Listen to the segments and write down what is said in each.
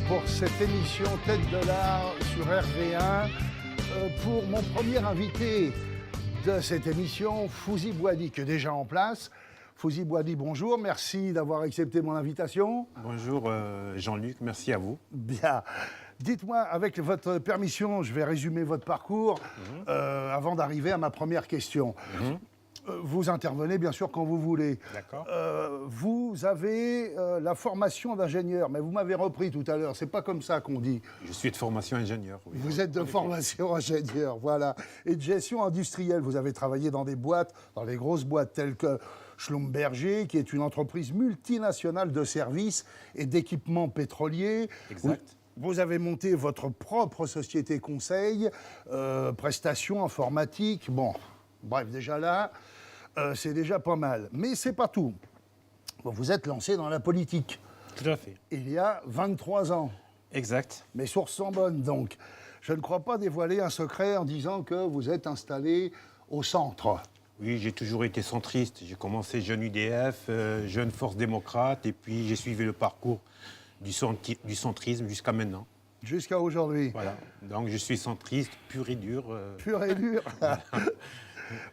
Pour cette émission Tête de l'Art sur RV1, pour mon premier invité de cette émission, Fouzi Bouhaddi, qui est déjà en place. Fouzi Bouhaddi, bonjour, merci d'avoir accepté mon invitation. Bonjour Jean-Luc, merci à vous. Bien. Dites-moi, avec votre permission, je vais résumer votre parcours avant d'arriver à ma première question. Vous intervenez bien sûr quand vous voulez. D'accord. Vous avez la formation d'ingénieur, mais vous m'avez repris tout à l'heure, c'est pas comme ça qu'on dit. Je suis de formation ingénieur. Oui. Vous êtes de formation ingénieur, voilà. Et de gestion industrielle, vous avez travaillé dans des boîtes, dans les grosses boîtes telles que Schlumberger, qui est une entreprise multinationale de services et d'équipements pétroliers. Exact. Vous avez monté votre propre société conseil, prestations informatiques, bon, bref, déjà là... c'est déjà pas mal. Mais c'est pas tout. Vous êtes lancé dans la politique. Tout à fait. Il y a 23 ans. Exact. Mes sources sont bonnes, donc. Je ne crois pas dévoiler un secret en disant que vous êtes installé au centre. Oui, j'ai toujours été centriste. J'ai commencé jeune UDF, jeune Force démocrate, et puis j'ai suivi le parcours du centrisme jusqu'à maintenant. Jusqu'à aujourd'hui. Voilà. Donc je suis centriste pur et dur. Pur et dur.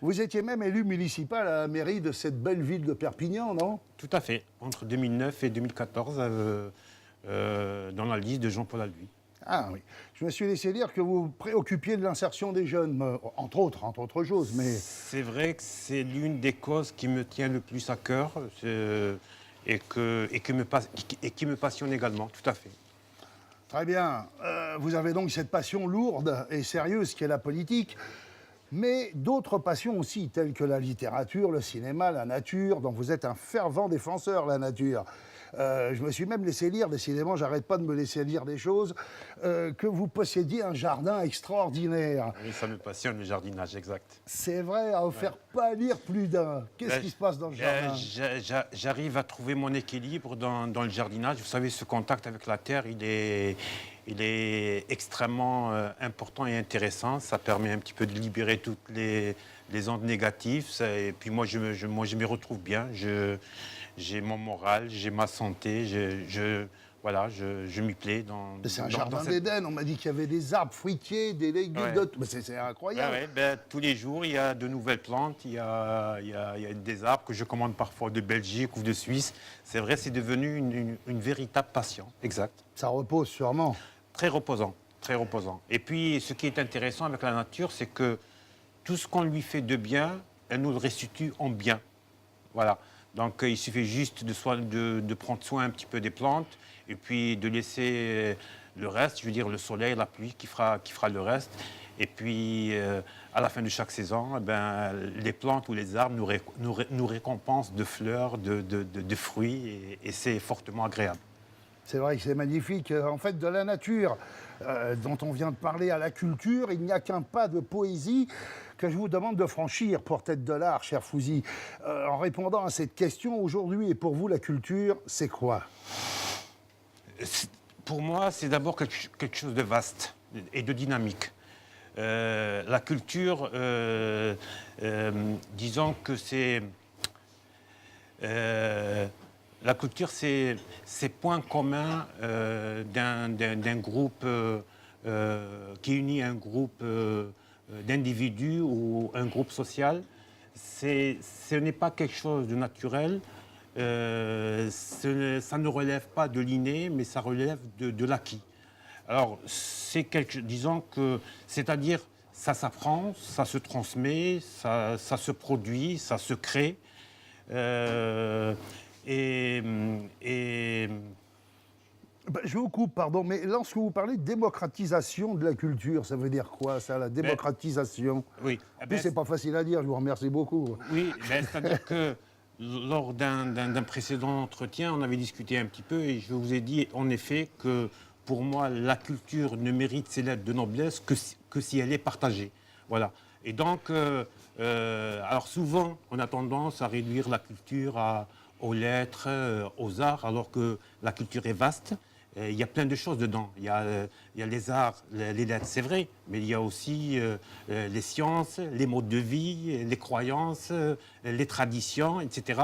Vous étiez même élu municipal à la mairie de cette belle ville de Perpignan, non? Tout à fait. Entre 2009 et 2014, dans la liste de Jean-Paul Alduy. Ah oui. Je me suis laissé dire que vous vous préoccupiez de l'insertion des jeunes, entre autres choses, mais... C'est vrai que c'est l'une des causes qui me tient le plus à cœur et qui me passionne également, tout à fait. Très bien. Vous avez donc cette passion lourde et sérieuse qui est la politique. Mais d'autres passions aussi, telles que la littérature, le cinéma, la nature, dont vous êtes un fervent défenseur, la nature. Je me suis même laissé lire, décidément, j'arrête pas de me laisser lire des choses, que vous possédiez un jardin extraordinaire. Oui, ça me passionne, le jardinage, exact. C'est vrai, à en faire pâlir plus d'un. Qu'est-ce qui se passe dans le jardin? J'arrive à trouver mon équilibre dans le jardinage. Vous savez, ce contact avec la terre, il est extrêmement important et intéressant. Ça permet un petit peu de libérer toutes les ondes négatives. Et puis moi, je m'y retrouve bien. J'ai mon moral, j'ai ma santé. Je m'y plais. C'est un jardin d'Éden. On m'a dit qu'il y avait des arbres fruitiers, des légumes. Ouais. C'est incroyable. Tous les jours, il y a de nouvelles plantes. Il y a des arbres que je commande parfois de Belgique ou de Suisse. C'est vrai, c'est devenu une véritable passion. Exact. Ça repose sûrement. Très reposant, très reposant. Et puis, ce qui est intéressant avec la nature, c'est que tout ce qu'on lui fait de bien, elle nous le restitue en bien. Voilà. Donc, il suffit juste de prendre soin un petit peu des plantes et puis de laisser le reste, je veux dire le soleil, la pluie qui fera le reste. Et puis, à la fin de chaque saison, les plantes ou les arbres nous récompensent de fleurs, de fruits et c'est fortement agréable. C'est vrai que c'est magnifique. En fait, de la nature dont on vient de parler à la culture, il n'y a qu'un pas de poésie que je vous demande de franchir pour Tête de l'Art, cher Fouzi. En répondant à cette question, aujourd'hui et pour vous, la culture, c'est quoi? Pour moi, c'est d'abord quelque chose de vaste et de dynamique. La culture, disons que c'est... la culture, c'est point commun d'un groupe qui unit un groupe d'individus ou un groupe social. Ce n'est pas quelque chose de naturel. Ça ne relève pas de l'inné, mais ça relève de l'acquis. Alors, disons que, c'est-à-dire, ça s'apprend, ça se transmet, ça se produit, ça se crée. Je vous coupe, pardon, mais lorsque vous parlez de démocratisation de la culture, ça veut dire quoi, ça, la démocratisation? Oui. C'est pas facile à dire, je vous remercie beaucoup. Oui, c'est-à-dire que lors d'un précédent entretien, on avait discuté un petit peu et je vous ai dit en effet que pour moi, la culture ne mérite ses lettres de noblesse que si elle est partagée. Voilà. Et donc, alors souvent, on a tendance à réduire la culture aux lettres, aux arts, alors que la culture est vaste. Il y a plein de choses dedans. Il y a les arts, les lettres, c'est vrai, mais il y a aussi les sciences, les modes de vie, les croyances, les traditions, etc.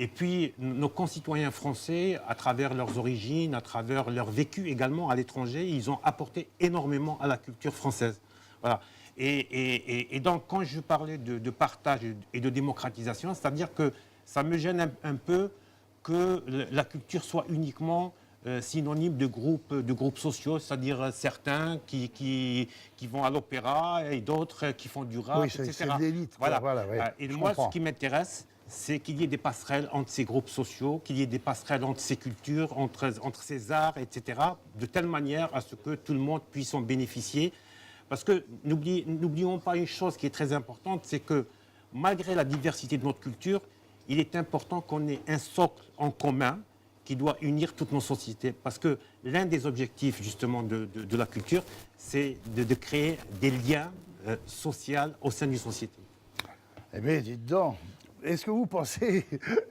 Et puis, nos concitoyens français, à travers leurs origines, à travers leur vécu également à l'étranger, ils ont apporté énormément à la culture française. Voilà. Et donc, quand je parlais de partage et de démocratisation, c'est-à-dire que ça me gêne un peu que la culture soit uniquement synonyme de groupes sociaux, c'est-à-dire certains qui vont à l'opéra et d'autres qui font du rap, Oui, etc. c'est de l'élite. Voilà. Ouais, Et je moi, comprends. ce qui m'intéresse, c'est qu'il y ait des passerelles entre ces groupes sociaux, qu'il y ait des passerelles entre ces cultures, entre ces arts, etc., de telle manière à ce que tout le monde puisse en bénéficier. Parce que n'oublions pas une chose qui est très importante, c'est que malgré la diversité de notre culture, il est important qu'on ait un socle en commun qui doit unir toutes nos sociétés. Parce que l'un des objectifs justement de la culture, c'est de créer des liens sociaux au sein d'une société. Eh bien, dites donc, est-ce que vous pensez...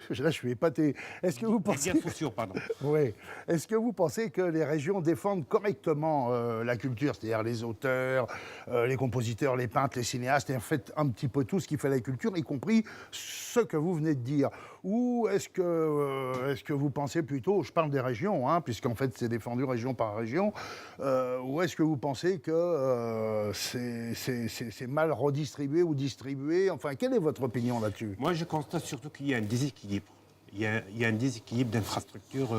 Là, je suis épaté. Est-ce que vous pensez... Des liens sociaux, pardon. Oui. Est-ce que vous pensez que les régions défendent correctement la culture, c'est-à-dire les auteurs, les compositeurs, les peintres, les cinéastes, et en fait un petit peu tout ce qui fait la culture, y compris ce que vous venez de dire? Ou est-ce que vous pensez plutôt, je parle des régions, hein, puisqu'en fait c'est défendu région par région, ou est-ce que vous pensez que c'est mal redistribué ou distribué? Enfin, quelle est votre opinion là-dessus? Moi, je constate surtout qu'il y a un déséquilibre. Il y a un déséquilibre d'infrastructures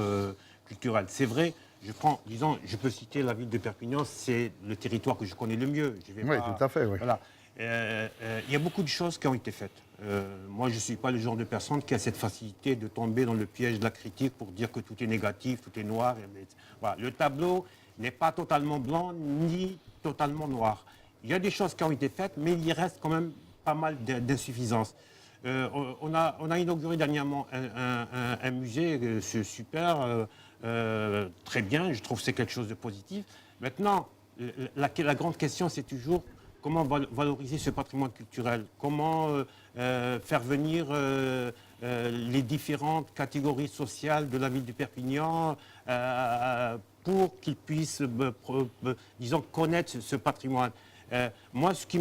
culturelles. C'est vrai, je peux citer la ville de Perpignan, c'est le territoire que je connais le mieux. Oui, tout à fait, oui. Voilà. Il y a beaucoup de choses qui ont été faites. Moi, je ne suis pas le genre de personne qui a cette facilité de tomber dans le piège de la critique pour dire que tout est négatif, tout est noir. Voilà. Le tableau n'est pas totalement blanc ni totalement noir. Il y a des choses qui ont été faites, mais il y reste quand même pas mal d'insuffisances. On a inauguré dernièrement un musée, c'est super, très bien, je trouve que c'est quelque chose de positif. Maintenant, la grande question, c'est toujours comment valoriser ce patrimoine culturel, comment faire venir les différentes catégories sociales de la ville de Perpignan pour qu'ils puissent, disons, connaître ce patrimoine. Moi, ce qui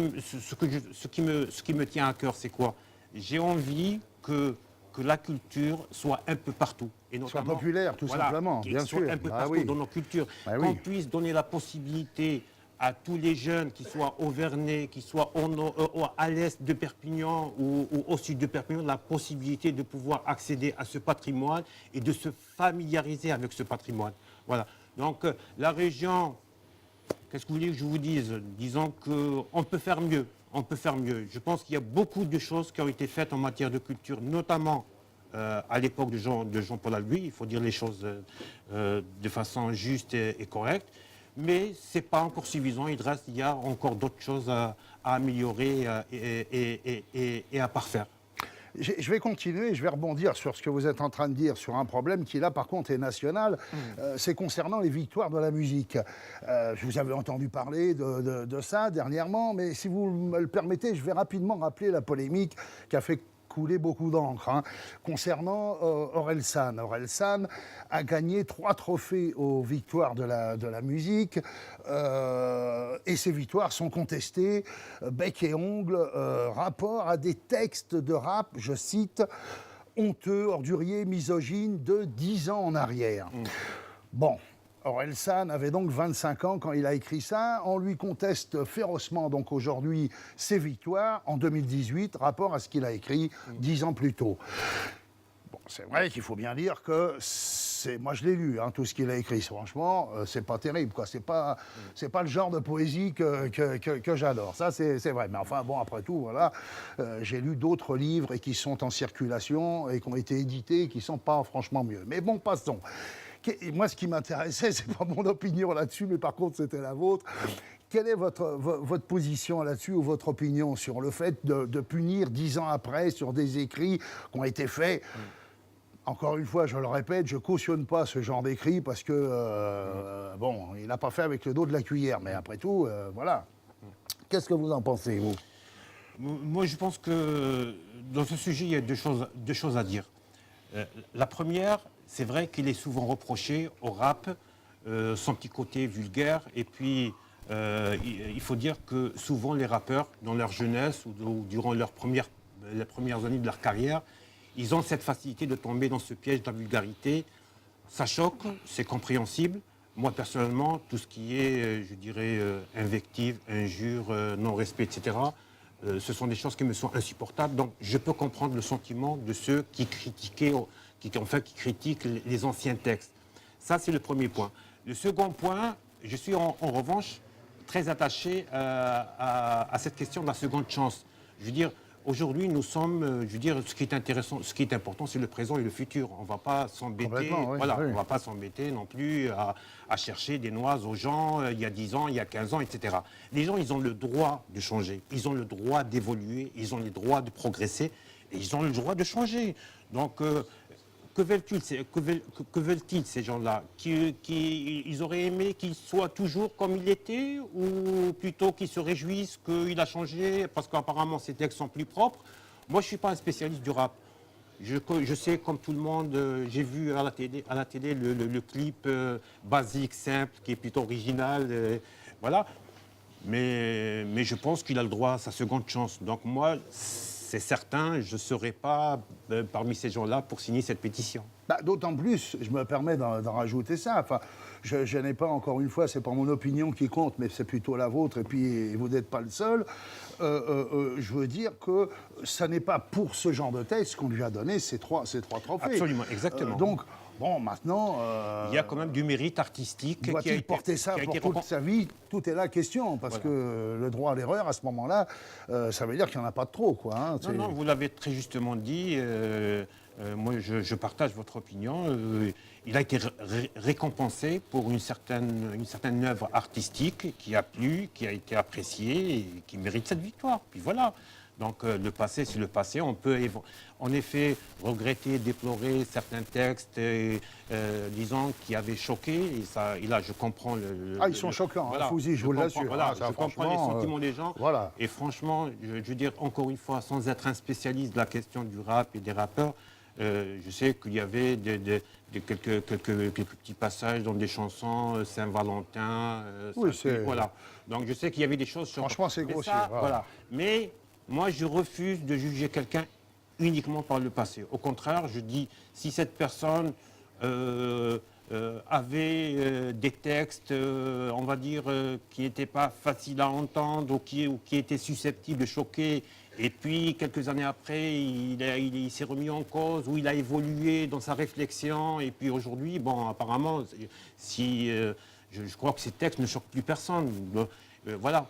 me tient à cœur, c'est quoi? J'ai envie que la culture soit un peu partout. Et Soit populaire, tout simplement, bien sûr. Soit un peu partout dans nos cultures. Qu'on puisse donner la possibilité à tous les jeunes, qui soient auvernais, qui soient à l'est de Perpignan ou au sud de Perpignan, la possibilité de pouvoir accéder à ce patrimoine et de se familiariser avec ce patrimoine. Voilà. Donc, la région... Qu'est-ce que vous voulez que je vous dise? Disons qu'on peut faire mieux. On peut faire mieux. Je pense qu'il y a beaucoup de choses qui ont été faites en matière de culture, notamment à l'époque de Jean-Paul Albuy. Il faut dire les choses de façon juste et correcte. Mais ce n'est pas encore suffisant. Il y a encore d'autres choses à améliorer et à parfaire. Je vais continuer, je vais rebondir sur ce que vous êtes en train de dire, sur un problème qui, là, par contre, est national. C'est concernant les victoires de la musique. Je vous avais entendu parler de ça dernièrement, mais si vous me le permettez, je vais rapidement rappeler la polémique qui a fait couler beaucoup d'encre, hein, concernant Orelsan. Orelsan a gagné 3 trophées aux victoires de la musique, et ces victoires sont contestées bec et ongle, rapport à des textes de rap, je cite, honteux, orduriers, misogynes de 10 ans en arrière. Bon. Orelsan avait donc 25 ans quand il a écrit ça. On lui conteste férocement donc aujourd'hui ses victoires en 2018, rapport à ce qu'il a écrit 10 ans plus tôt. Bon, c'est vrai qu'il faut bien dire que moi je l'ai lu, hein, tout ce qu'il a écrit. Franchement, c'est pas terrible, quoi. C'est pas le genre de poésie que j'adore. Ça, c'est vrai. Mais enfin, bon, après tout, voilà, j'ai lu d'autres livres et qui sont en circulation et qui ont été édités et qui sont pas franchement mieux. Mais bon, passons. Et moi, ce qui m'intéressait, c'est pas mon opinion là-dessus, mais par contre, c'était la vôtre. Quelle est votre position là-dessus ou votre opinion sur le fait de punir 10 ans après sur des écrits qui ont été faits Encore une fois, je le répète, je cautionne pas ce genre d'écrit parce que, bon, il n'a pas fait avec le dos de la cuillère, mais après tout, voilà. Qu'est-ce que vous en pensez, vous? Moi, je pense que dans ce sujet, il y a deux choses à dire. La première, c'est vrai qu'il est souvent reproché au rap son petit côté vulgaire. Et puis, il faut dire que souvent, les rappeurs, dans leur jeunesse ou durant les premières années de leur carrière, ils ont cette facilité de tomber dans ce piège de la vulgarité. Ça choque, c'est compréhensible. Moi, personnellement, tout ce qui est, je dirais, invective, injure, non-respect, etc., ce sont des choses qui me sont insupportables. Donc, je peux comprendre le sentiment de ceux qui critiquaient, qui critiquent les anciens textes. Ça, c'est le premier point. Le second point, je suis en revanche très attaché à cette question de la seconde chance. Je veux dire, aujourd'hui, nous sommes, je veux dire, ce qui est intéressant, ce qui est important, c'est le présent et le futur. On ne va pas s'embêter, Oui, voilà, oui. on va pas s'embêter non plus à chercher des noises aux gens il y a 10 ans, il y a 15 ans, etc. Les gens, ils ont le droit de changer, ils ont le droit d'évoluer, ils ont le droit de progresser et ils ont le droit de changer. Donc, que veulent-ils ces gens-là? Ils auraient aimé qu'il soit toujours comme il était ou plutôt qu'ils se réjouissent qu'il a changé parce qu'apparemment ses textes sont plus propres? Moi, je ne suis pas un spécialiste du rap. Je sais, comme tout le monde, j'ai vu à la télé le clip basique, simple, qui est plutôt original. Voilà. Mais je pense qu'il a le droit à sa seconde chance. Donc moi, c'est certain, je ne serai pas parmi ces gens-là pour signer cette pétition. Bah, d'autant plus, je me permets d'en rajouter ça. Enfin, je n'ai pas, encore une fois, c'est pas mon opinion qui compte, mais c'est plutôt la vôtre, et puis vous n'êtes pas le seul. Je veux dire que ça n'est pas pour ce genre de texte qu'on lui a donné ces trois trophées. Absolument, exactement. Donc, bon, maintenant... il y a quand même du mérite artistique qui a doit-il été porter ça pour toute sa vie? Tout est la question, parce que le droit à l'erreur, à ce moment-là, ça veut dire qu'il n'y en a pas de trop, quoi. Hein. Non, vous l'avez très justement dit. Moi, je partage votre opinion. Il a été récompensé pour une certaine œuvre artistique qui a plu, qui a été appréciée et qui mérite cette victoire. Puis voilà. Donc le passé, c'est le passé. On peut en effet regretter, déplorer certains textes, disons, qui avaient choqué. Et là, je comprends ils sont choquants, voilà, Fouzi, je vous l'assure. Voilà, Ça, je comprends les sentiments des gens. Voilà. Et franchement, je veux dire, encore une fois, sans être un spécialiste de la question du rap et des rappeurs, je sais qu'il y avait quelques petits passages dans des chansons, Saint-Valentin, oui, voilà. Donc je sais qu'il y avait des choses... Franchement, c'est grossier. Voilà. Mais moi, je refuse de juger quelqu'un uniquement par le passé. Au contraire, je dis, si cette personne avait des textes, on va dire, qui n'étaient pas faciles à entendre ou qui étaient susceptibles de choquer, et puis quelques années après, il s'est remis en cause, ou il a évolué dans sa réflexion, et puis aujourd'hui, bon, apparemment, je crois que ces textes ne choquent plus personne. Voilà,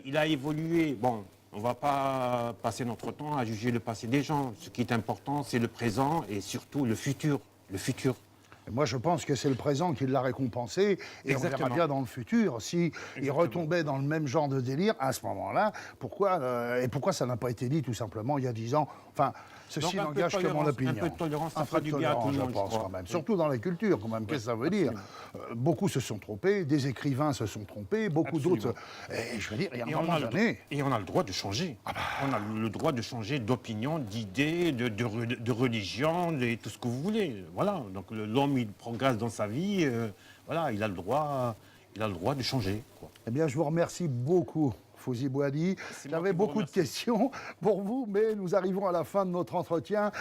il a évolué, bon... On ne va pas passer notre temps à juger le passé des gens. Ce qui est important, c'est le présent et surtout le futur. Le futur. Et moi, je pense que c'est le présent qui l'a récompensé. Et Exactement. on verra bien dans le futur. S'il retombait dans le même genre de délire, à ce moment-là, pourquoi ça n'a pas été dit tout simplement il y a 10 ans? Enfin, ceci n'engage que mon opinion. Un peu de tolérance, ça fera du bien à tout le monde, je pense, quand même. Surtout dans la culture, quand même. Qu'est-ce que ça veut dire? Beaucoup se sont trompés, des écrivains se sont trompés, beaucoup d'autres... Et je veux dire, il y a un moment donné... Et on a le droit de changer. On a le droit de changer d'opinion, d'idée, de religion, et tout ce que vous voulez. Voilà. Donc l'homme, il progresse dans sa vie. Voilà, il a le droit de changer, quoi. Eh bien, je vous remercie beaucoup, Fouzi Bouhaddi. J'avais beaucoup de questions pour vous, mais nous arrivons à la fin de notre entretien.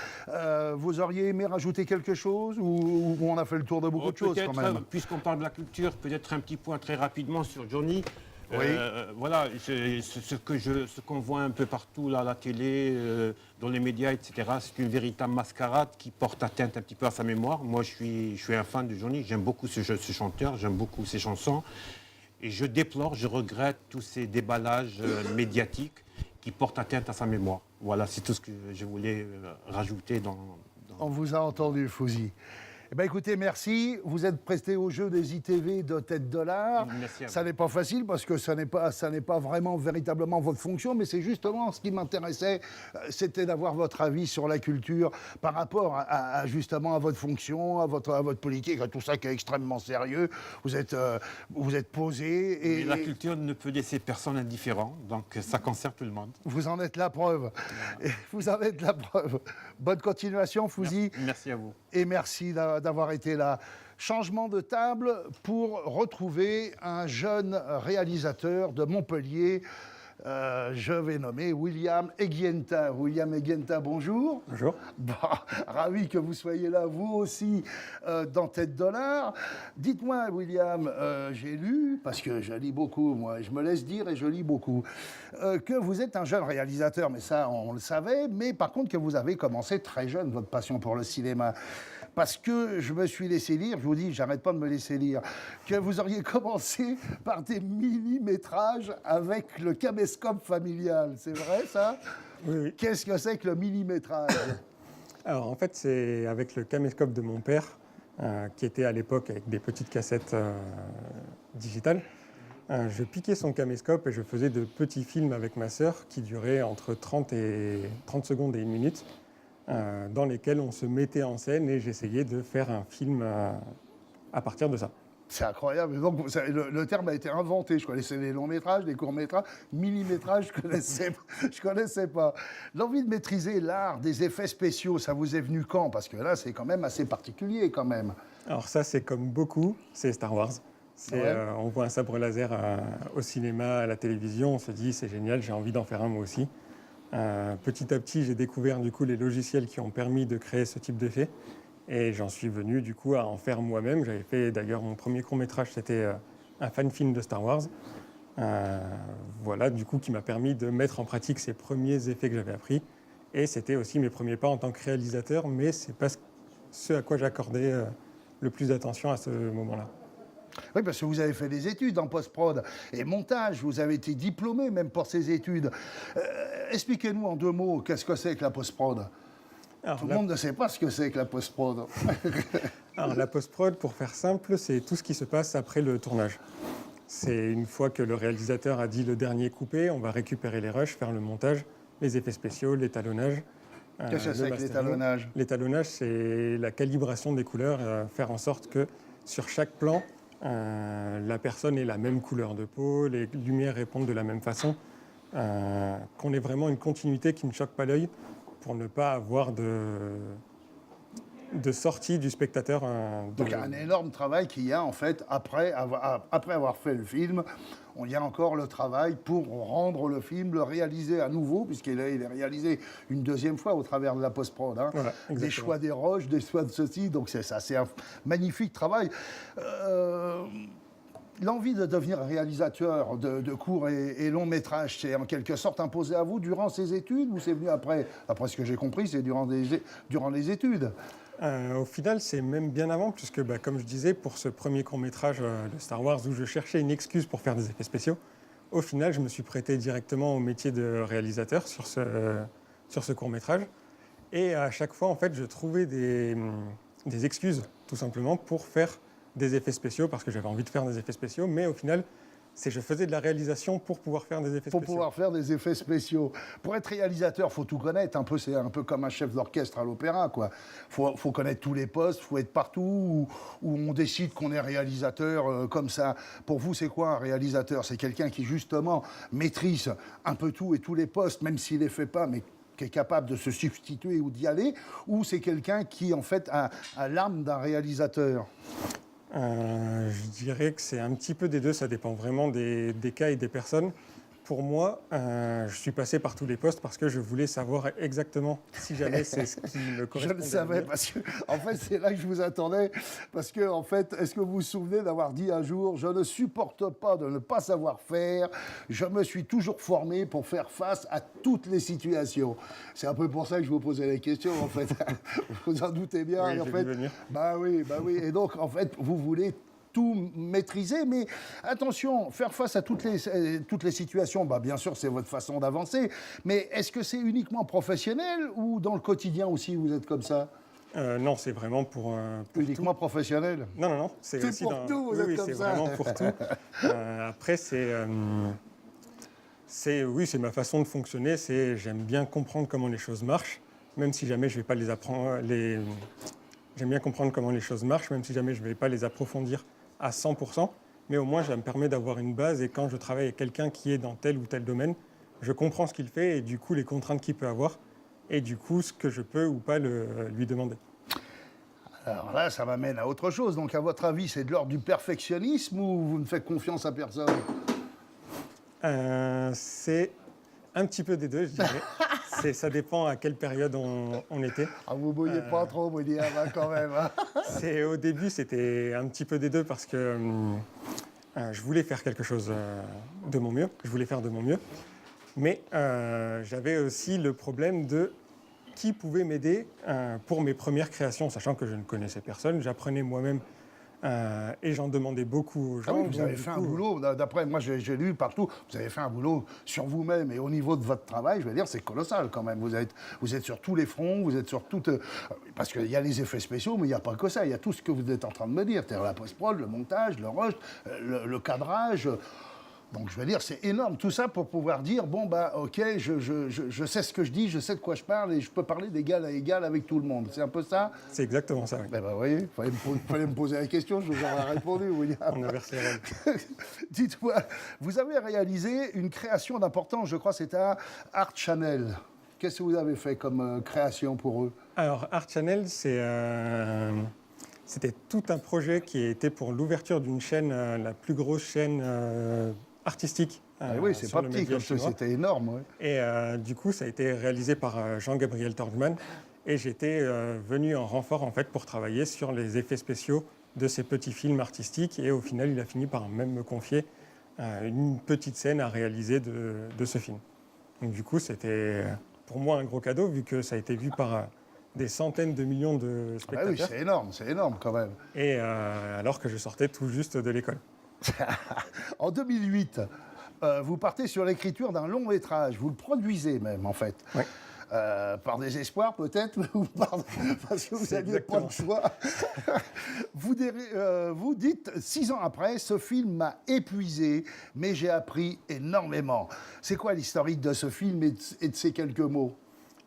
Vous auriez aimé rajouter quelque chose ou on a fait le tour de beaucoup de choses quand même? Puisqu'on parle de la culture, peut-être un petit point très rapidement sur Johnny. Oui. Voilà, ce qu'on voit un peu partout là, à la télé, dans les médias, etc., c'est une véritable mascarade qui porte atteinte un petit peu à sa mémoire. Moi, je suis un fan de Johnny, j'aime beaucoup ce chanteur, j'aime beaucoup ses chansons. Et je déplore, je regrette tous ces déballages médiatiques qui portent atteinte à sa mémoire. Voilà, c'est tout ce que je voulais rajouter dans... On vous a entendu, Fouzi. Eh ben, écoutez, merci. Vous êtes prêté au jeu des ITV de Tête de l'Art. Merci à vous. Ça n'est pas facile parce que ça n'est pas vraiment véritablement votre fonction, mais c'est justement ce qui m'intéressait, c'était d'avoir votre avis sur la culture par rapport justement à votre fonction, à votre politique, à tout ça qui est extrêmement sérieux. Vous êtes posé Et la culture ne peut laisser personne indifférent, donc ça concerne tout le monde. vous en êtes la preuve. Et vous en êtes la preuve. Bonne continuation, Fouzi. Merci à vous. Et merci d'avoir été là. Changement de table pour retrouver un jeune réalisateur de Montpellier. Je vais nommer William Eguienta. William Eguienta, bonjour. Bonjour. Bon, ravi que vous soyez là, vous aussi, dans Tête de l'Art. Dites-moi, William, j'ai lu, parce que je lis beaucoup, moi, je me laisse dire et je lis beaucoup, que vous êtes un jeune réalisateur, mais ça, on le savait, mais par contre que vous avez commencé très jeune, votre passion pour le cinéma. Parce que je me suis laissé lire, je vous dis, j'arrête pas de me laisser lire, que vous auriez commencé par des mini-métrages avec le caméscope familial. C'est vrai, ça? Oui. Qu'est-ce que c'est que le mini-métrage? Alors en fait, c'est avec le caméscope de mon père, qui était à l'époque avec des petites cassettes digitales. Je piquais son caméscope et je faisais de petits films avec ma sœur qui duraient entre 30 secondes et 1 minute, dans lesquels on se mettait en scène et j'essayais de faire un film à partir de ça. C'est incroyable. Donc, le terme a été inventé. Je connaissais les longs métrages, les courts métrages, mini-métrages, je connaissais pas. L'envie de maîtriser l'art des effets spéciaux, ça vous est venu quand? Parce que là, c'est quand même assez particulier, quand même. Alors ça, c'est comme beaucoup, c'est Star Wars. Ouais. On voit un sabre laser au cinéma, à la télévision, on se dit c'est génial, j'ai envie d'en faire un moi aussi. Petit à petit, j'ai découvert du coup les logiciels qui ont permis de créer ce type d'effet. Et j'en suis venu du coup à en faire moi-même. J'avais fait d'ailleurs mon premier court-métrage, c'était un fan-film de Star Wars. Voilà, du coup, qui m'a permis de mettre en pratique ces premiers effets que j'avais appris. Et c'était aussi mes premiers pas en tant que réalisateur, mais c'est pas ce à quoi j'accordais le plus d'attention à ce moment-là. Oui, parce que vous avez fait des études en post-prod et montage. Vous avez été diplômé même pour ces études. Expliquez-nous en 2 mots qu'est-ce que c'est que la post-prod. Tout le monde ne sait pas ce que c'est que la post-prod. Alors, la post-prod, pour faire simple, c'est tout ce qui se passe après le tournage. C'est une fois que le réalisateur a dit le dernier coupé, on va récupérer les rushs, faire le montage, les effets spéciaux, l'étalonnage. Qu'est-ce que c'est que l'étalonnage? L'étalonnage, c'est la calibration des couleurs, faire en sorte que sur chaque plan, la personne ait la même couleur de peau, les lumières répondent de la même façon, qu'on ait vraiment une continuité qui ne choque pas l'œil pour ne pas avoir de sortie du spectateur. Donc un énorme travail qu'il y a en fait après avoir fait le film. Il y a encore le travail pour rendre le film, le réaliser à nouveau, puisqu'il est réalisé une 2e fois au travers de la post-prod. Hein. Voilà, des choix des roches, des choix de ceci, donc c'est ça, c'est un magnifique travail. L'envie de devenir réalisateur de courts et longs métrages, c'est en quelque sorte imposé à vous durant ces études ou c'est venu après? Après ce que j'ai compris, c'est durant les études. Au final, c'est même bien avant, puisque, comme je disais, pour ce premier court-métrage de Star Wars, où je cherchais une excuse pour faire des effets spéciaux, au final, je me suis prêté directement au métier de réalisateur sur ce court-métrage. Et à chaque fois, en fait, je trouvais des excuses, tout simplement, pour faire des effets spéciaux, parce que j'avais envie de faire des effets spéciaux, mais au final, je faisais de la réalisation pour pouvoir faire des effets spéciaux. Pour pouvoir faire des effets spéciaux. Pour être réalisateur, il faut tout connaître. C'est un peu comme un chef d'orchestre à l'opéra, quoi. Faut connaître tous les postes, il faut être partout où on décide qu'on est réalisateur comme ça. Pour vous, c'est quoi un réalisateur? C'est quelqu'un qui, justement, maîtrise un peu tout et tous les postes, même s'il ne les fait pas, mais qui est capable de se substituer ou d'y aller, ou c'est quelqu'un qui, en fait, a l'âme d'un réalisateur? Je dirais que c'est un petit peu des deux, ça dépend vraiment des cas et des personnes. Pour moi, je suis passé par tous les postes parce que je voulais savoir exactement si jamais c'est ce qui me correspondait. Je le savais parce que, en fait, c'est là que je vous attendais. Parce que, en fait, est-ce que vous vous souvenez d'avoir dit un jour, je ne supporte pas de ne pas savoir faire, je me suis toujours formé pour faire face à toutes les situations. C'est un peu pour ça que je vous posais les questions, en fait. Vous en doutez bien. Oui, et en j'ai fait, vu venir. bah oui. Et donc, en fait, vous voulez tout maîtriser, mais attention, faire face à toutes les situations, bien sûr, c'est votre façon d'avancer, mais est-ce que c'est uniquement professionnel ou dans le quotidien aussi, vous êtes comme ça? Non, c'est vraiment pour Uniquement professionnel? Non, non, non. C'est aussi pour tout, vous oui, êtes oui, comme c'est ça. vraiment pour tout. Après, oui, c'est ma façon de fonctionner. J'aime bien comprendre comment les choses marchent, même si jamais je vais pas les apprendre. J'aime bien comprendre comment les choses marchent, même si jamais je ne vais pas les approfondir à 100%. Mais au moins, ça me permet d'avoir une base. Et quand je travaille avec quelqu'un qui est dans tel ou tel domaine, je comprends ce qu'il fait et du coup les contraintes qu'il peut avoir et du coup ce que je peux ou pas lui demander. Alors là, ça m'amène à autre chose. Donc, à votre avis, c'est de l'ordre du perfectionnisme ou vous ne faites confiance à personne? C'est un petit peu des deux, je dirais. Ça dépend à quelle période on était. Ah, vous ne mouillez pas trop, William, hein, quand même. Hein. Au début, c'était un petit peu des deux parce que je voulais faire quelque chose de mon mieux. Je voulais faire de mon mieux. Mais j'avais aussi le problème de qui pouvait m'aider pour mes premières créations, sachant que je ne connaissais personne. J'apprenais moi-même et j'en demandais beaucoup aux gens. Ah oui, vous avez fait un boulot, d'après moi j'ai lu partout, vous avez fait un boulot sur vous-même et au niveau de votre travail, je veux dire, c'est colossal quand même. Vous êtes sur tous les fronts, vous êtes sur toutes... parce qu'il y a les effets spéciaux, mais il n'y a pas que ça, il y a tout ce que vous êtes en train de me dire, c'est-à-dire la post-prod, le montage, le rush, le cadrage... Donc, je veux dire, c'est énorme, tout ça pour pouvoir dire, bon, bah, OK, je sais ce que je dis, je sais de quoi je parle et je peux parler d'égal à égal avec tout le monde. C'est un peu ça? C'est exactement ça, oui. Ben, vous voyez, il fallait me poser la question, je vous aurais répondu, William. On inverse les rôles. Dites-moi, vous avez réalisé une création d'importance, je crois, c'était à Art Channel. Qu'est-ce que vous avez fait comme création pour eux? Alors, Art Channel, c'était tout un projet qui était pour l'ouverture d'une chaîne, la plus grosse chaîne artistique. Oui, c'est pas petit comme ça, c'était énorme. Ouais. Et du coup, ça a été réalisé par Jean-Gabriel Torgman. Et j'étais venu en renfort en fait, pour travailler sur les effets spéciaux de ces petits films artistiques. Et au final, il a fini par même me confier une petite scène à réaliser de ce film. Donc du coup, c'était pour moi un gros cadeau, vu que ça a été vu par des centaines de millions de spectateurs. Ah oui, c'est énorme quand même. Et alors que je sortais tout juste de l'école. En 2008, vous partez sur l'écriture d'un long métrage. Vous le produisez même, en fait. Oui. Par désespoir, peut-être, ou parce que vous n'aviez pas le choix. Vous dites, 6 ans après, ce film m'a épuisé, mais j'ai appris énormément. C'est quoi l'historique de ce film et de ces quelques mots?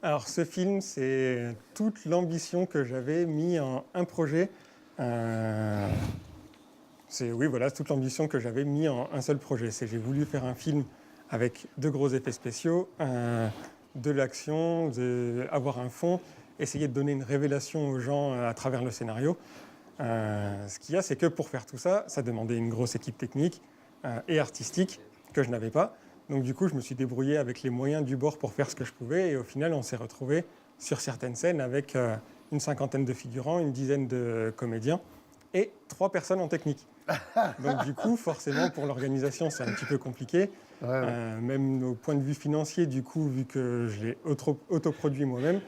Alors, ce film, c'est toute l'ambition que j'avais mis en un projet. Oui, voilà, toute l'ambition que j'avais mis en un seul projet. J'ai voulu faire un film avec de gros effets spéciaux, de l'action, avoir un fond, essayer de donner une révélation aux gens à travers le scénario. Ce qu'il y a, c'est que pour faire tout ça, ça demandait une grosse équipe technique et artistique que je n'avais pas. Donc du coup, je me suis débrouillé avec les moyens du bord pour faire ce que je pouvais. Et au final, on s'est retrouvés sur certaines scènes avec une cinquantaine de figurants, une dizaine de comédiens et 3 personnes en technique. Donc du coup, forcément, pour l'organisation, c'est un petit peu compliqué. Ouais. Même au point de vue financier, du coup, vu que je l'ai autoproduit moi-même,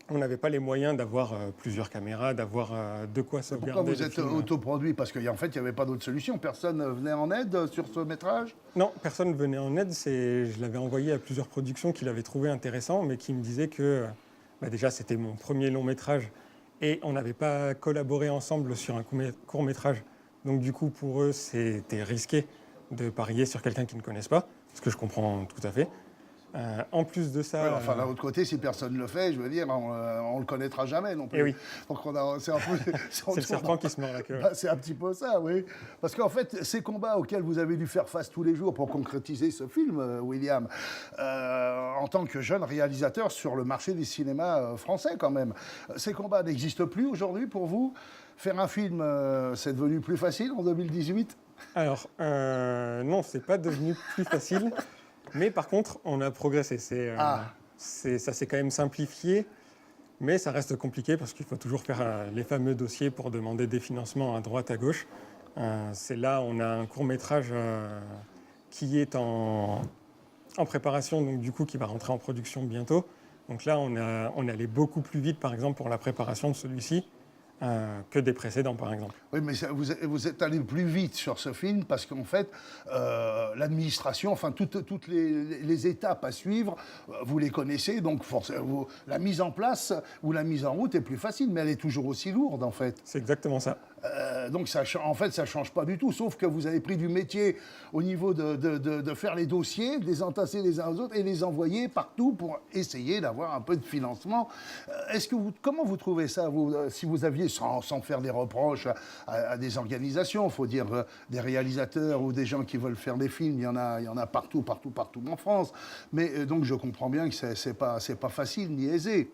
on n'avait pas les moyens d'avoir plusieurs caméras, d'avoir de quoi sauvegarder. Pourquoi vous êtes autoproduit? Parce qu'en fait, il n'y avait pas d'autre solution. Personne ne venait en aide sur ce métrage? Non, personne ne venait en aide. Je l'avais envoyé à plusieurs productions qui l'avaient trouvé intéressant, mais qui me disaient que déjà, c'était mon premier long métrage et on n'avait pas collaboré ensemble sur un court métrage. Donc du coup, pour eux, c'était risqué de parier sur quelqu'un qu'ils ne connaissent pas, ce que je comprends tout à fait. En plus de ça... Ouais, enfin, d'un autre côté, si personne ne le fait, je veux dire, on ne le connaîtra jamais non plus. Et oui. Donc c'est un peu... c'est le serpent qui se mord la queue. Bah, c'est un petit peu ça, oui. Parce qu'en fait, ces combats auxquels vous avez dû faire face tous les jours pour concrétiser ce film, William, en tant que jeune réalisateur sur le marché des cinémas français quand même, ces combats n'existent plus aujourd'hui pour vous? Faire un film, c'est devenu plus facile en 2018? Alors, non, c'est pas devenu plus facile. Mais par contre, on a progressé. Ça s'est quand même simplifié, mais ça reste compliqué parce qu'il faut toujours faire les fameux dossiers pour demander des financements à droite, à gauche. C'est là, on a un court-métrage qui est en préparation, donc du coup qui va rentrer en production bientôt. Donc là, on est allé beaucoup plus vite, par exemple, pour la préparation de celui-ci, que des précédents, par exemple. Oui, mais vous êtes allé plus vite sur ce film parce qu'en fait, l'administration, enfin toutes les étapes à suivre, vous les connaissez, donc forcément, la mise en place ou la mise en route est plus facile, mais elle est toujours aussi lourde en fait. C'est exactement ça. Donc en fait, ça ne change pas du tout, sauf que vous avez pris du métier au niveau de faire les dossiers, de les entasser les uns aux autres et les envoyer partout pour essayer d'avoir un peu de financement. Comment vous trouvez ça, si vous aviez, sans faire des reproches à des organisations, il faut dire des réalisateurs ou des gens qui veulent faire des films, il y en a partout en France. Mais donc je comprends bien que c'est pas facile ni aisé.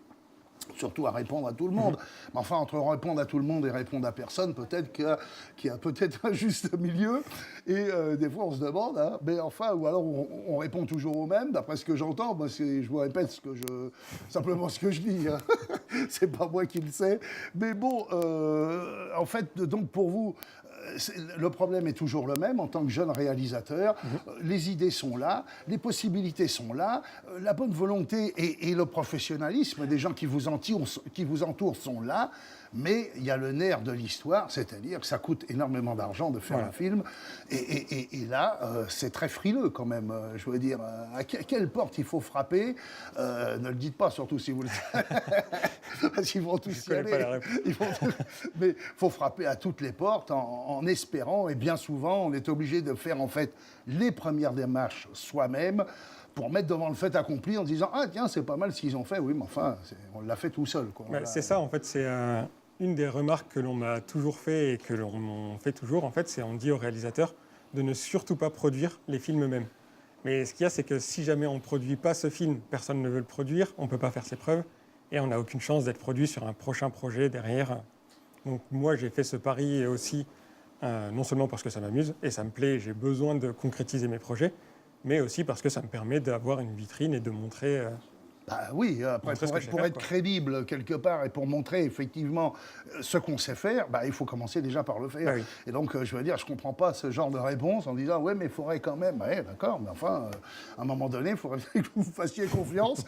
Surtout à répondre à tout le monde. Mais enfin, entre répondre à tout le monde et répondre à personne, peut-être qu'il y a peut-être un juste milieu. Et des fois, on se demande, hein, mais enfin, ou alors on répond toujours au même, d'après ce que j'entends. Moi, je vous répète simplement ce que je dis. Hein. C'est pas moi qui le sais. Mais bon, en fait, donc pour vous, le problème est toujours le même en tant que jeune réalisateur. Les idées sont là, les possibilités sont là, la bonne volonté et le professionnalisme des gens qui vous entourent sont là. Mais il y a le nerf de l'histoire, c'est-à-dire que ça coûte énormément d'argent de faire un film. Et là, c'est très frileux quand même. Je veux dire, à quelle porte il faut frapper ne le dites pas, surtout si vous le savez. Parce qu'ils vont tous y aller. Mais il faut frapper à toutes les portes en espérant. Et bien souvent, on est obligé de faire en fait les premières démarches soi-même pour mettre devant le fait accompli en disant « Ah tiens, c'est pas mal ce qu'ils ont fait. Oui, mais enfin, on l'a fait tout seul. » C'est ça, en fait, c'est une des remarques que l'on m'a toujours fait et que l'on fait toujours, en fait, c'est on dit aux réalisateurs de ne surtout pas produire les films eux-mêmes. Mais ce qu'il y a, c'est que si jamais on ne produit pas ce film, personne ne veut le produire, on ne peut pas faire ses preuves et on n'a aucune chance d'être produit sur un prochain projet derrière. Donc moi, j'ai fait ce pari aussi, non seulement parce que ça m'amuse et ça me plaît, j'ai besoin de concrétiser mes projets, mais aussi parce que ça me permet d'avoir une vitrine et de montrer... Bah oui, après, pour être crédible quelque part et pour montrer effectivement ce qu'on sait faire, bah, il faut commencer déjà par le faire. Ah oui. Et donc, je veux dire, je ne comprends pas ce genre de réponse en disant « Ouais, mais il faudrait quand même... » Ouais, d'accord, mais enfin, à un moment donné, il faudrait que vous fassiez confiance.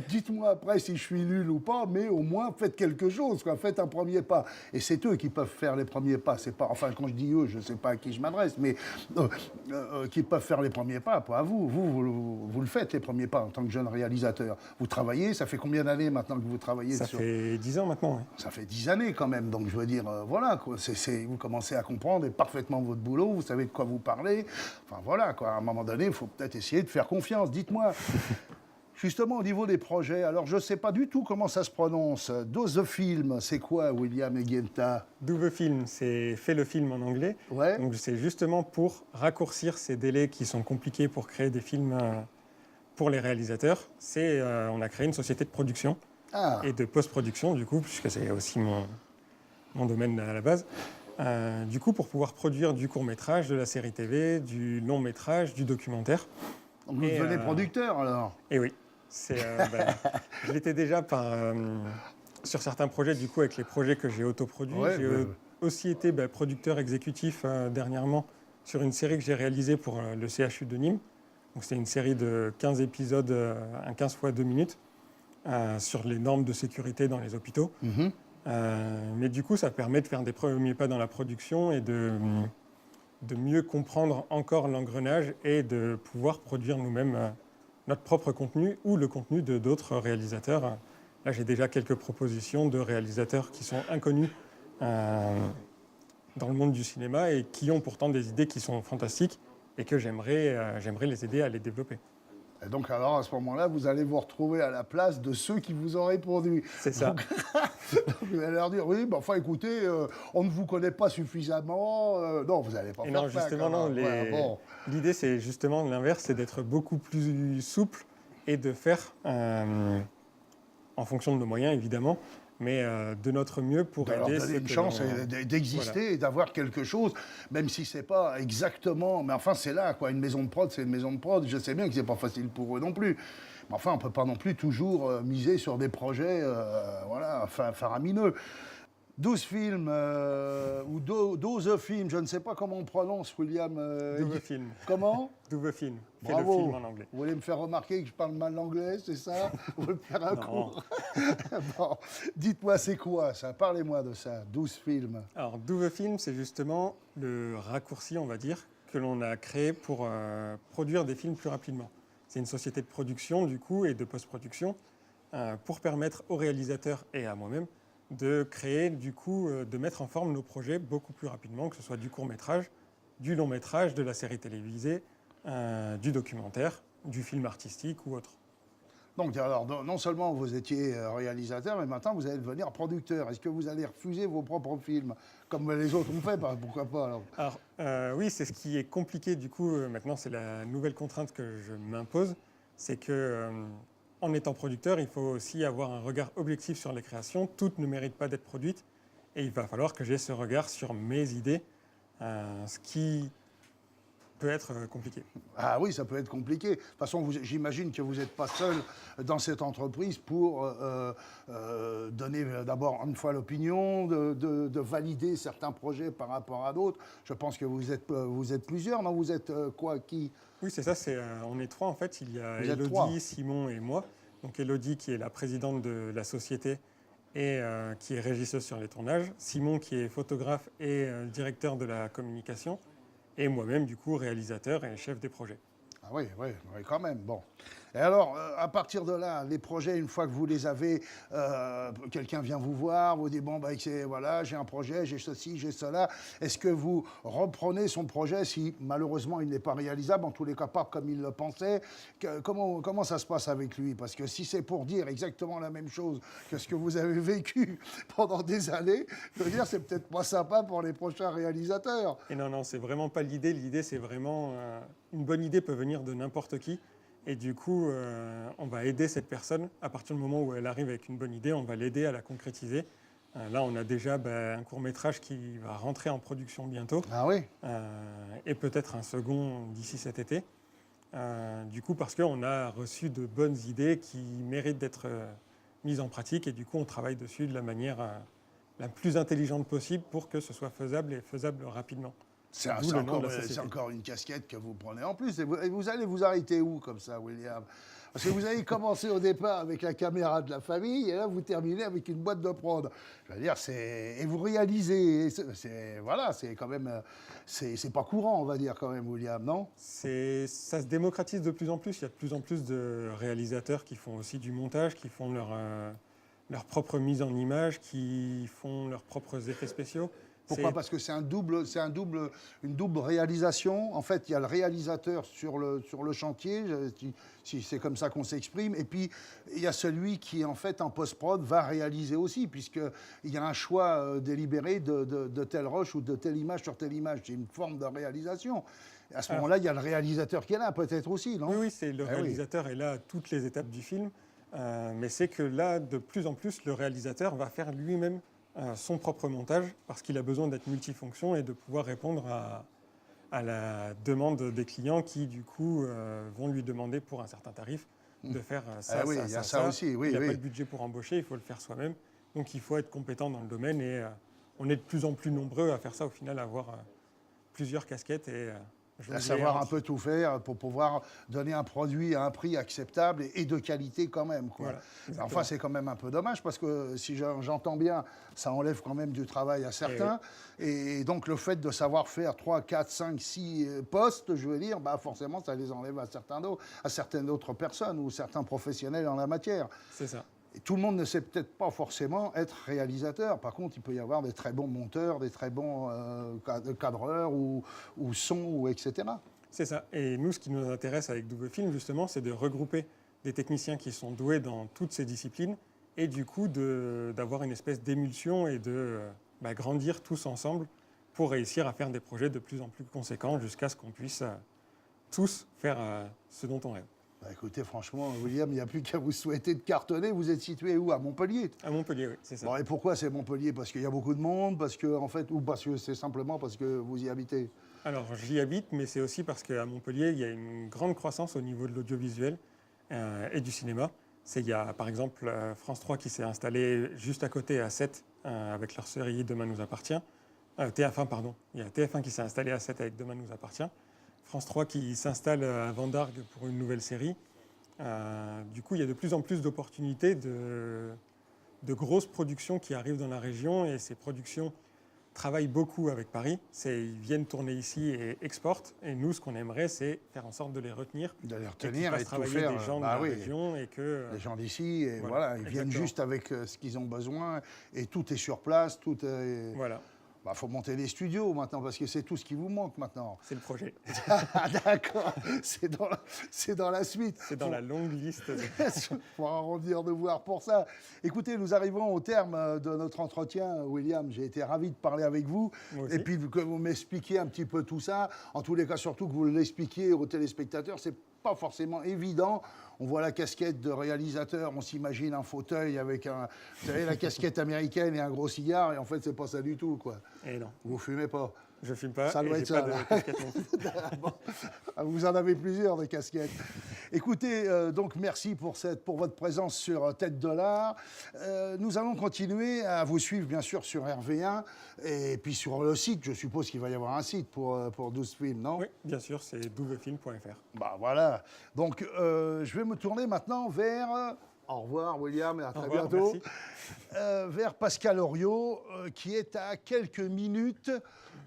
Dites-moi après si je suis nul ou pas, mais au moins, faites quelque chose, quoi. Faites un premier pas. Et c'est eux qui peuvent faire les premiers pas. C'est pas, enfin, quand je dis eux, je ne sais pas à qui je m'adresse, mais qui peuvent faire les premiers pas, pas à vous. Vous le faites, les premiers pas, en tant que jeune réalisateur. Vous travaillez, ça fait combien d'années maintenant que vous travaillez Ça fait 10 ans maintenant, oui. Ça fait 10 années quand même, donc je veux dire, voilà, quoi, vous commencez à comprendre parfaitement votre boulot, vous savez de quoi vous parlez, enfin voilà, quoi, à un moment donné, il faut peut-être essayer de faire confiance. Dites-moi, justement au niveau des projets, alors je ne sais pas du tout comment ça se prononce, Dose Film, c'est quoi William Eguenta? Do the Film, c'est fait le film en anglais, Ouais. Donc c'est justement pour raccourcir ces délais qui sont compliqués pour créer des films... Pour les réalisateurs, on a créé une société de production et de post-production, du coup, puisque c'est aussi mon domaine à la base. Du coup, pour pouvoir produire du court-métrage, de la série TV, du long-métrage, du documentaire. Donc vous devenez producteur, alors? Et oui. Je l'étais déjà sur certains projets, du coup, avec les projets que j'ai autoproduits. Ouais, j'ai aussi été producteur exécutif dernièrement sur une série que j'ai réalisée pour le CHU de Nîmes. Donc, c'était une série de 15 épisodes, 15 fois 2 minutes, sur les normes de sécurité dans les hôpitaux. Mais du coup, ça permet de faire des premiers pas dans la production et de mieux comprendre encore l'engrenage et de pouvoir produire nous-mêmes notre propre contenu ou le contenu de d'autres réalisateurs. Là, j'ai déjà quelques propositions de réalisateurs qui sont inconnus dans le monde du cinéma et qui ont pourtant des idées qui sont fantastiques et que j'aimerais les aider à les développer. Et donc alors, à ce moment-là, vous allez vous retrouver à la place de ceux qui vous ont répondu. C'est ça. Donc, vous allez leur dire, oui, ben, enfin écoutez, on ne vous connaît pas suffisamment. Non, vous n'allez pas faire ça. Non, justement, non. L'idée, c'est justement l'inverse, c'est d'être beaucoup plus souple et de faire, en fonction de nos moyens, évidemment, mais de notre mieux pour aider leur donner une chance d'exister, voilà, et d'avoir quelque chose, même si c'est pas exactement, mais enfin c'est là, quoi. Une maison de prod, c'est une maison de prod. Je sais bien que c'est pas facile pour eux non plus, mais enfin on peut pas non plus toujours miser sur des projets, voilà, faramineux. 12 films, ou 12 films, je ne sais pas comment on prononce, William. Double film. Comment? Double film. Fais Bravo. le film en anglais. Vous voulez me faire remarquer que je parle mal l'anglais, c'est ça? Vous voulez me faire un Non. cours? Bon, dites-moi, c'est quoi ça? Parlez-moi de ça, 12 films. Alors, Double Film, c'est justement le raccourci, on va dire, que l'on a créé pour produire des films plus rapidement. C'est une société de production, du coup, et de post-production, pour permettre aux réalisateurs et à moi-même de créer, du coup, de mettre en forme nos projets beaucoup plus rapidement, que ce soit du court-métrage, du long-métrage, de la série télévisée, du documentaire, du film artistique ou autre. Donc, alors, non seulement vous étiez réalisateur, mais maintenant vous allez devenir producteur. Est-ce que vous allez refuser vos propres films, comme les autres ont fait? Pourquoi pas alors? Oui, c'est ce qui est compliqué, du coup, maintenant, c'est la nouvelle contrainte que je m'impose, c'est que, en étant producteur, il faut aussi avoir un regard objectif sur les créations. Toutes ne méritent pas d'être produites, et il va falloir que j'ai ce regard sur mes idées, ce qui peut être compliqué. Ah oui, ça peut être compliqué. De toute façon, j'imagine que vous n'êtes pas seul dans cette entreprise pour donner d'abord une fois l'opinion, de valider certains projets par rapport à d'autres. Je pense que vous êtes plusieurs, non? Vous êtes quoi, qui? Oui, c'est ça, on est trois en fait. Il y a Vous êtes trois. Élodie, Simon et moi. Donc Élodie qui est la présidente de la société et qui est régisseuse sur les tournages. Simon qui est photographe et directeur de la communication. Et moi-même, du coup, réalisateur et chef des projets. Ah oui, quand même. Bon. Et alors, à partir de là, les projets, une fois que vous les avez, quelqu'un vient vous voir, vous dit, bon, voilà, j'ai un projet, j'ai ceci, j'ai cela. Est-ce que vous reprenez son projet si, malheureusement, il n'est pas réalisable, en tous les cas pas comme il le pensait? Comment ça se passe avec lui? Parce que si c'est pour dire exactement la même chose que ce que vous avez vécu pendant des années, je veux dire, c'est peut-être pas sympa pour les prochains réalisateurs. Et non, c'est vraiment pas l'idée. L'idée, c'est vraiment... une bonne idée peut venir de n'importe qui. Et du coup, on va aider cette personne. À partir du moment où elle arrive avec une bonne idée, on va l'aider à la concrétiser. Là, on a déjà un court-métrage qui va rentrer en production bientôt. Ah oui? Et peut-être un second d'ici cet été. Du coup, parce qu'on a reçu de bonnes idées qui méritent d'être mises en pratique. Et du coup, on travaille dessus de la manière la plus intelligente possible pour que ce soit faisable et faisable rapidement. C'est encore une casquette que vous prenez en plus. Et vous allez vous arrêter où comme ça, William? Parce que vous avez commencé au départ avec la caméra de la famille et là, vous terminez avec une boîte de prod. Je veux dire, et vous réalisez. Voilà, c'est quand même... C'est pas courant, on va dire quand même, William, non? Ça se démocratise de plus en plus. Il y a de plus en plus de réalisateurs qui font aussi du montage, qui font leur propre mise en image, qui font leurs propres effets spéciaux. Pourquoi? Parce que c'est une double réalisation. En fait, il y a le réalisateur sur le chantier, si c'est comme ça qu'on s'exprime, et puis il y a celui qui, en fait, en post-prod, va réaliser aussi, puisqu'il y a un choix délibéré de telle roche ou de telle image sur telle image. C'est une forme de réalisation. Et à ce moment-là, il y a le réalisateur qui est là, peut-être aussi, non? Oui, c'est le réalisateur est là à toutes les étapes du film, mais c'est que là, de plus en plus, le réalisateur va faire lui-même son propre montage parce qu'il a besoin d'être multifonction et de pouvoir répondre à la demande des clients qui, du coup, vont lui demander pour un certain tarif de faire ça, oui, ça, il y a ça. aussi, oui. Il n'y a pas de budget pour embaucher, il faut le faire soi-même. Donc il faut être compétent dans le domaine et on est de plus en plus nombreux à faire ça au final, à avoir plusieurs casquettes et à savoir un peu tout faire pour pouvoir donner un produit à un prix acceptable et de qualité quand même, quoi. Voilà, enfin, c'est quand même un peu dommage parce que si j'entends bien, ça enlève quand même du travail à certains. Et donc le fait de savoir faire 3, 4, 5, 6 postes, je veux dire, forcément ça les enlève à certaines autres personnes ou certains professionnels en la matière. C'est ça. Et tout le monde ne sait peut-être pas forcément être réalisateur. Par contre, il peut y avoir des très bons monteurs, des très bons cadreurs ou son, ou etc. C'est ça. Et nous, ce qui nous intéresse avec Double Film, justement, c'est de regrouper des techniciens qui sont doués dans toutes ces disciplines et du coup d'avoir une espèce d'émulsion et de grandir tous ensemble pour réussir à faire des projets de plus en plus conséquents jusqu'à ce qu'on puisse tous faire ce dont on rêve. Écoutez, franchement, William, il n'y a plus qu'à vous souhaiter de cartonner. Vous êtes situé où? À Montpellier? À Montpellier, oui, c'est ça. Bon, et pourquoi c'est Montpellier? Parce qu'il y a beaucoup de monde, ou parce que c'est simplement parce que vous y habitez? Alors, j'y habite, mais c'est aussi parce qu'à Montpellier, il y a une grande croissance au niveau de l'audiovisuel et du cinéma. Il y a, par exemple, France 3 qui s'est installé juste à côté, à Sète, avec leur série Demain nous appartient. TF1, pardon. Il y a TF1 qui s'est installé à 7 avec Demain nous appartient. France 3 qui s'installe à Vendargue pour une nouvelle série. Du coup, il y a de plus en plus d'opportunités de grosses productions qui arrivent dans la région et ces productions travaillent beaucoup avec Paris. Ils viennent tourner ici et exportent. Et nous, ce qu'on aimerait, c'est faire en sorte de les retenir. De les retenir et de tout travailler faire. des gens de la région et que... Les gens d'ici, et Voilà, voilà, ils viennent exactement. juste avec ce qu'ils ont besoin et tout est sur place, tout est... Voilà, Bah, faut monter des studios maintenant parce que c'est tout ce qui vous manque maintenant. c'est le projet. Ah, d'accord, c'est dans la suite. C'est dans la longue liste. Il faudra revenir nous voir pour ça. Écoutez, nous arrivons au terme de notre entretien. William, j'ai été ravi de parler avec vous. Moi aussi. Et puis que vous m'expliquiez un petit peu tout ça. En tous les cas, surtout que vous l'expliquiez aux téléspectateurs, c'est pas forcément évident. On voit la casquette de réalisateur, on s'imagine un fauteuil avec vous savez, la casquette américaine et un gros cigare, et en fait, c'est pas ça du tout, quoi. Et non, Vous fumez pas. je filme pas. Ça doit et être j'ai ça, pas là. de casquette non plus. Bon. Vous en avez plusieurs de casquettes. Écoutez, donc merci pour votre présence sur Tête de l'Art. Nous allons continuer à vous suivre, bien sûr, sur RV1 et puis sur le site. Je suppose qu'il va y avoir un site pour 12 films, non? Oui, bien sûr, c'est douvefilm.fr. Bah voilà. Donc, je vais me tourner maintenant vers... Au revoir, William, et à Au très revoir, bientôt. merci. Vers Pascal Oriot, qui est à quelques minutes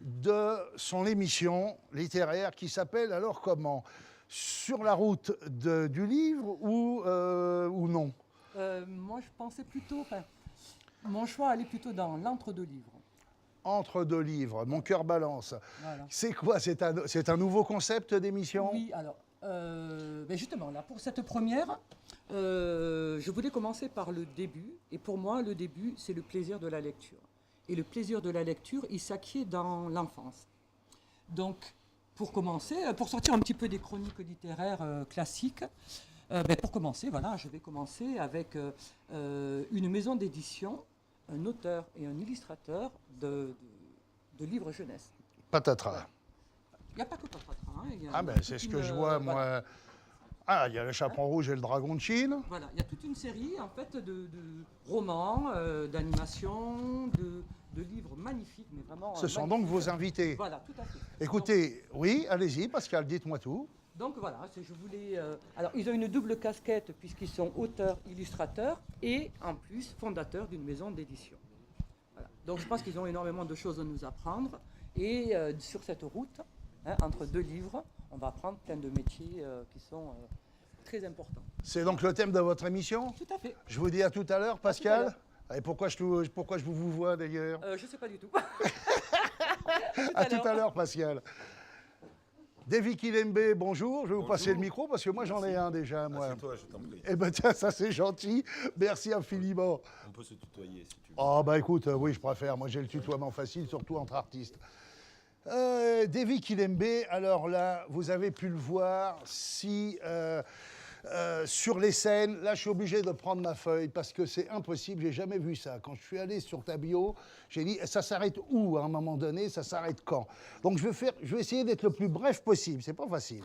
de son émission littéraire qui s'appelle Alors comment? Sur la route du livre ou non? Moi, je pensais plutôt... Enfin, mon choix allait plutôt dans l'entre-deux livres. Entre deux livres, mon cœur balance. Voilà. C'est quoi? C'est un nouveau concept d'émission? Oui, alors, ben justement, là, pour cette première, je voulais commencer par le début. Et pour moi, le début, c'est le plaisir de la lecture. Et le plaisir de la lecture, il s'acquiert dans l'enfance. Donc, pour commencer, pour sortir un petit peu des chroniques littéraires classiques, ben pour commencer, voilà, je vais commencer avec une maison d'édition, un auteur et un illustrateur de livres jeunesse. Patatras. Il n'y a pas que Patatras. Hein, il y a Ah ben, c'est toute ce que une, je vois, moi. voilà. Ah, il y a le Chaperon Rouge et le Dragon de Chine. Voilà, il y a toute une série en fait de romans, d'animations, de livres magnifiques, mais vraiment. Ce sont donc vos invités. Voilà, tout à fait. Écoutez, oui, allez-y, Pascal, dites-moi tout. Donc voilà, je voulais. Alors, ils ont une double casquette puisqu'ils sont auteurs, illustrateurs et en plus fondateurs d'une maison d'édition. Voilà. Donc je pense qu'ils ont énormément de choses à nous apprendre et sur cette route, hein, entre deux livres, on va apprendre plein de métiers qui sont très importants. C'est donc le thème de votre émission. Tout à fait. Je vous dis à tout à l'heure, Pascal. l'heure. Et pourquoi je vous vois d'ailleurs? Je ne sais pas du tout. À tout à l'heure, Pascal. Davy Kilembe, bonjour. Je vais vous passer le micro parce que moi j'en ai un déjà. Moi. C'est toi, je t'en prie. Eh ben tiens, ça c'est gentil. Merci infiniment. On peut se tutoyer si tu veux. Oh bah écoute, oui, je préfère. Moi j'ai le tutoiement facile, surtout entre artistes. Davy Kilembe, alors là, vous avez pu le voir, si sur les scènes, là je suis obligé de prendre ma feuille parce que c'est impossible, j'ai jamais vu ça. Quand je suis allé sur ta bio, j'ai dit, ça s'arrête où à un moment donné, ça s'arrête quand? Donc je vais essayer d'être le plus bref possible, c'est pas facile.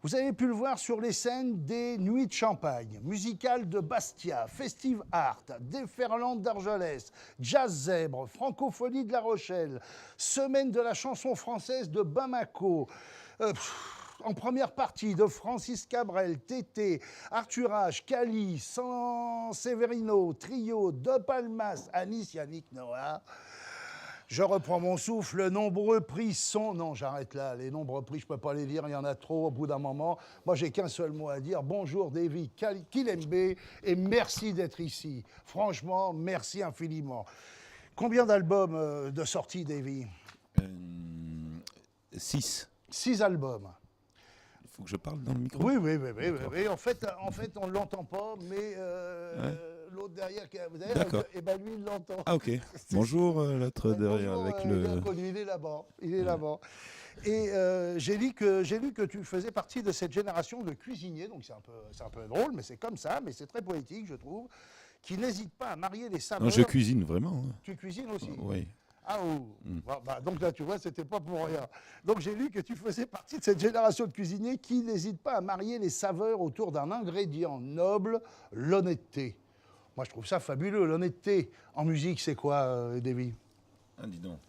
Vous avez pu le voir sur les scènes des Nuits de Champagne, Musicales de Bastia, Festive Art, Déferlante d'Argelès, Jazz Zèbre, Francophonie de La Rochelle, Semaine de la chanson française de Bamako, en première partie de Francis Cabrel, Tété, Arthur H, Cali, San Severino, Trio, De Palmas, Anis, Yannick Noah. Je reprends mon souffle, nombreux prix sont... Non, j'arrête là, les nombreux prix, je ne peux pas les dire, il y en a trop au bout d'un moment. Moi, j'ai qu'un seul mot à dire. Bonjour, Davy Kilembe, et merci d'être ici. Franchement, merci infiniment. Combien d'albums de sortie, Davy? 6. 6 albums. Il faut que je parle dans le micro. Oui. En fait, on ne l'entend pas, mais l'autre derrière, vous savez, D'accord. eh ben lui, il l'entend. Ah ok. Bonjour, l'autre derrière Bonjour, avec il est le... inconnu, il est là-bas. Et j'ai lu que tu faisais partie de cette génération de cuisiniers, donc c'est un peu drôle, mais c'est comme ça, mais c'est très poétique, je trouve, qui n'hésitent pas à marier les saveurs. Non, je cuisine vraiment. hein. Tu cuisines aussi? Oui. Ah oh. Donc là, tu vois, c'était pas pour rien. Donc j'ai lu que tu faisais partie de cette génération de cuisiniers qui n'hésitent pas à marier les saveurs autour d'un ingrédient noble, l'honnêteté. Moi, je trouve ça fabuleux. L'honnêteté en musique, c'est quoi, Davy? Ah, dis donc.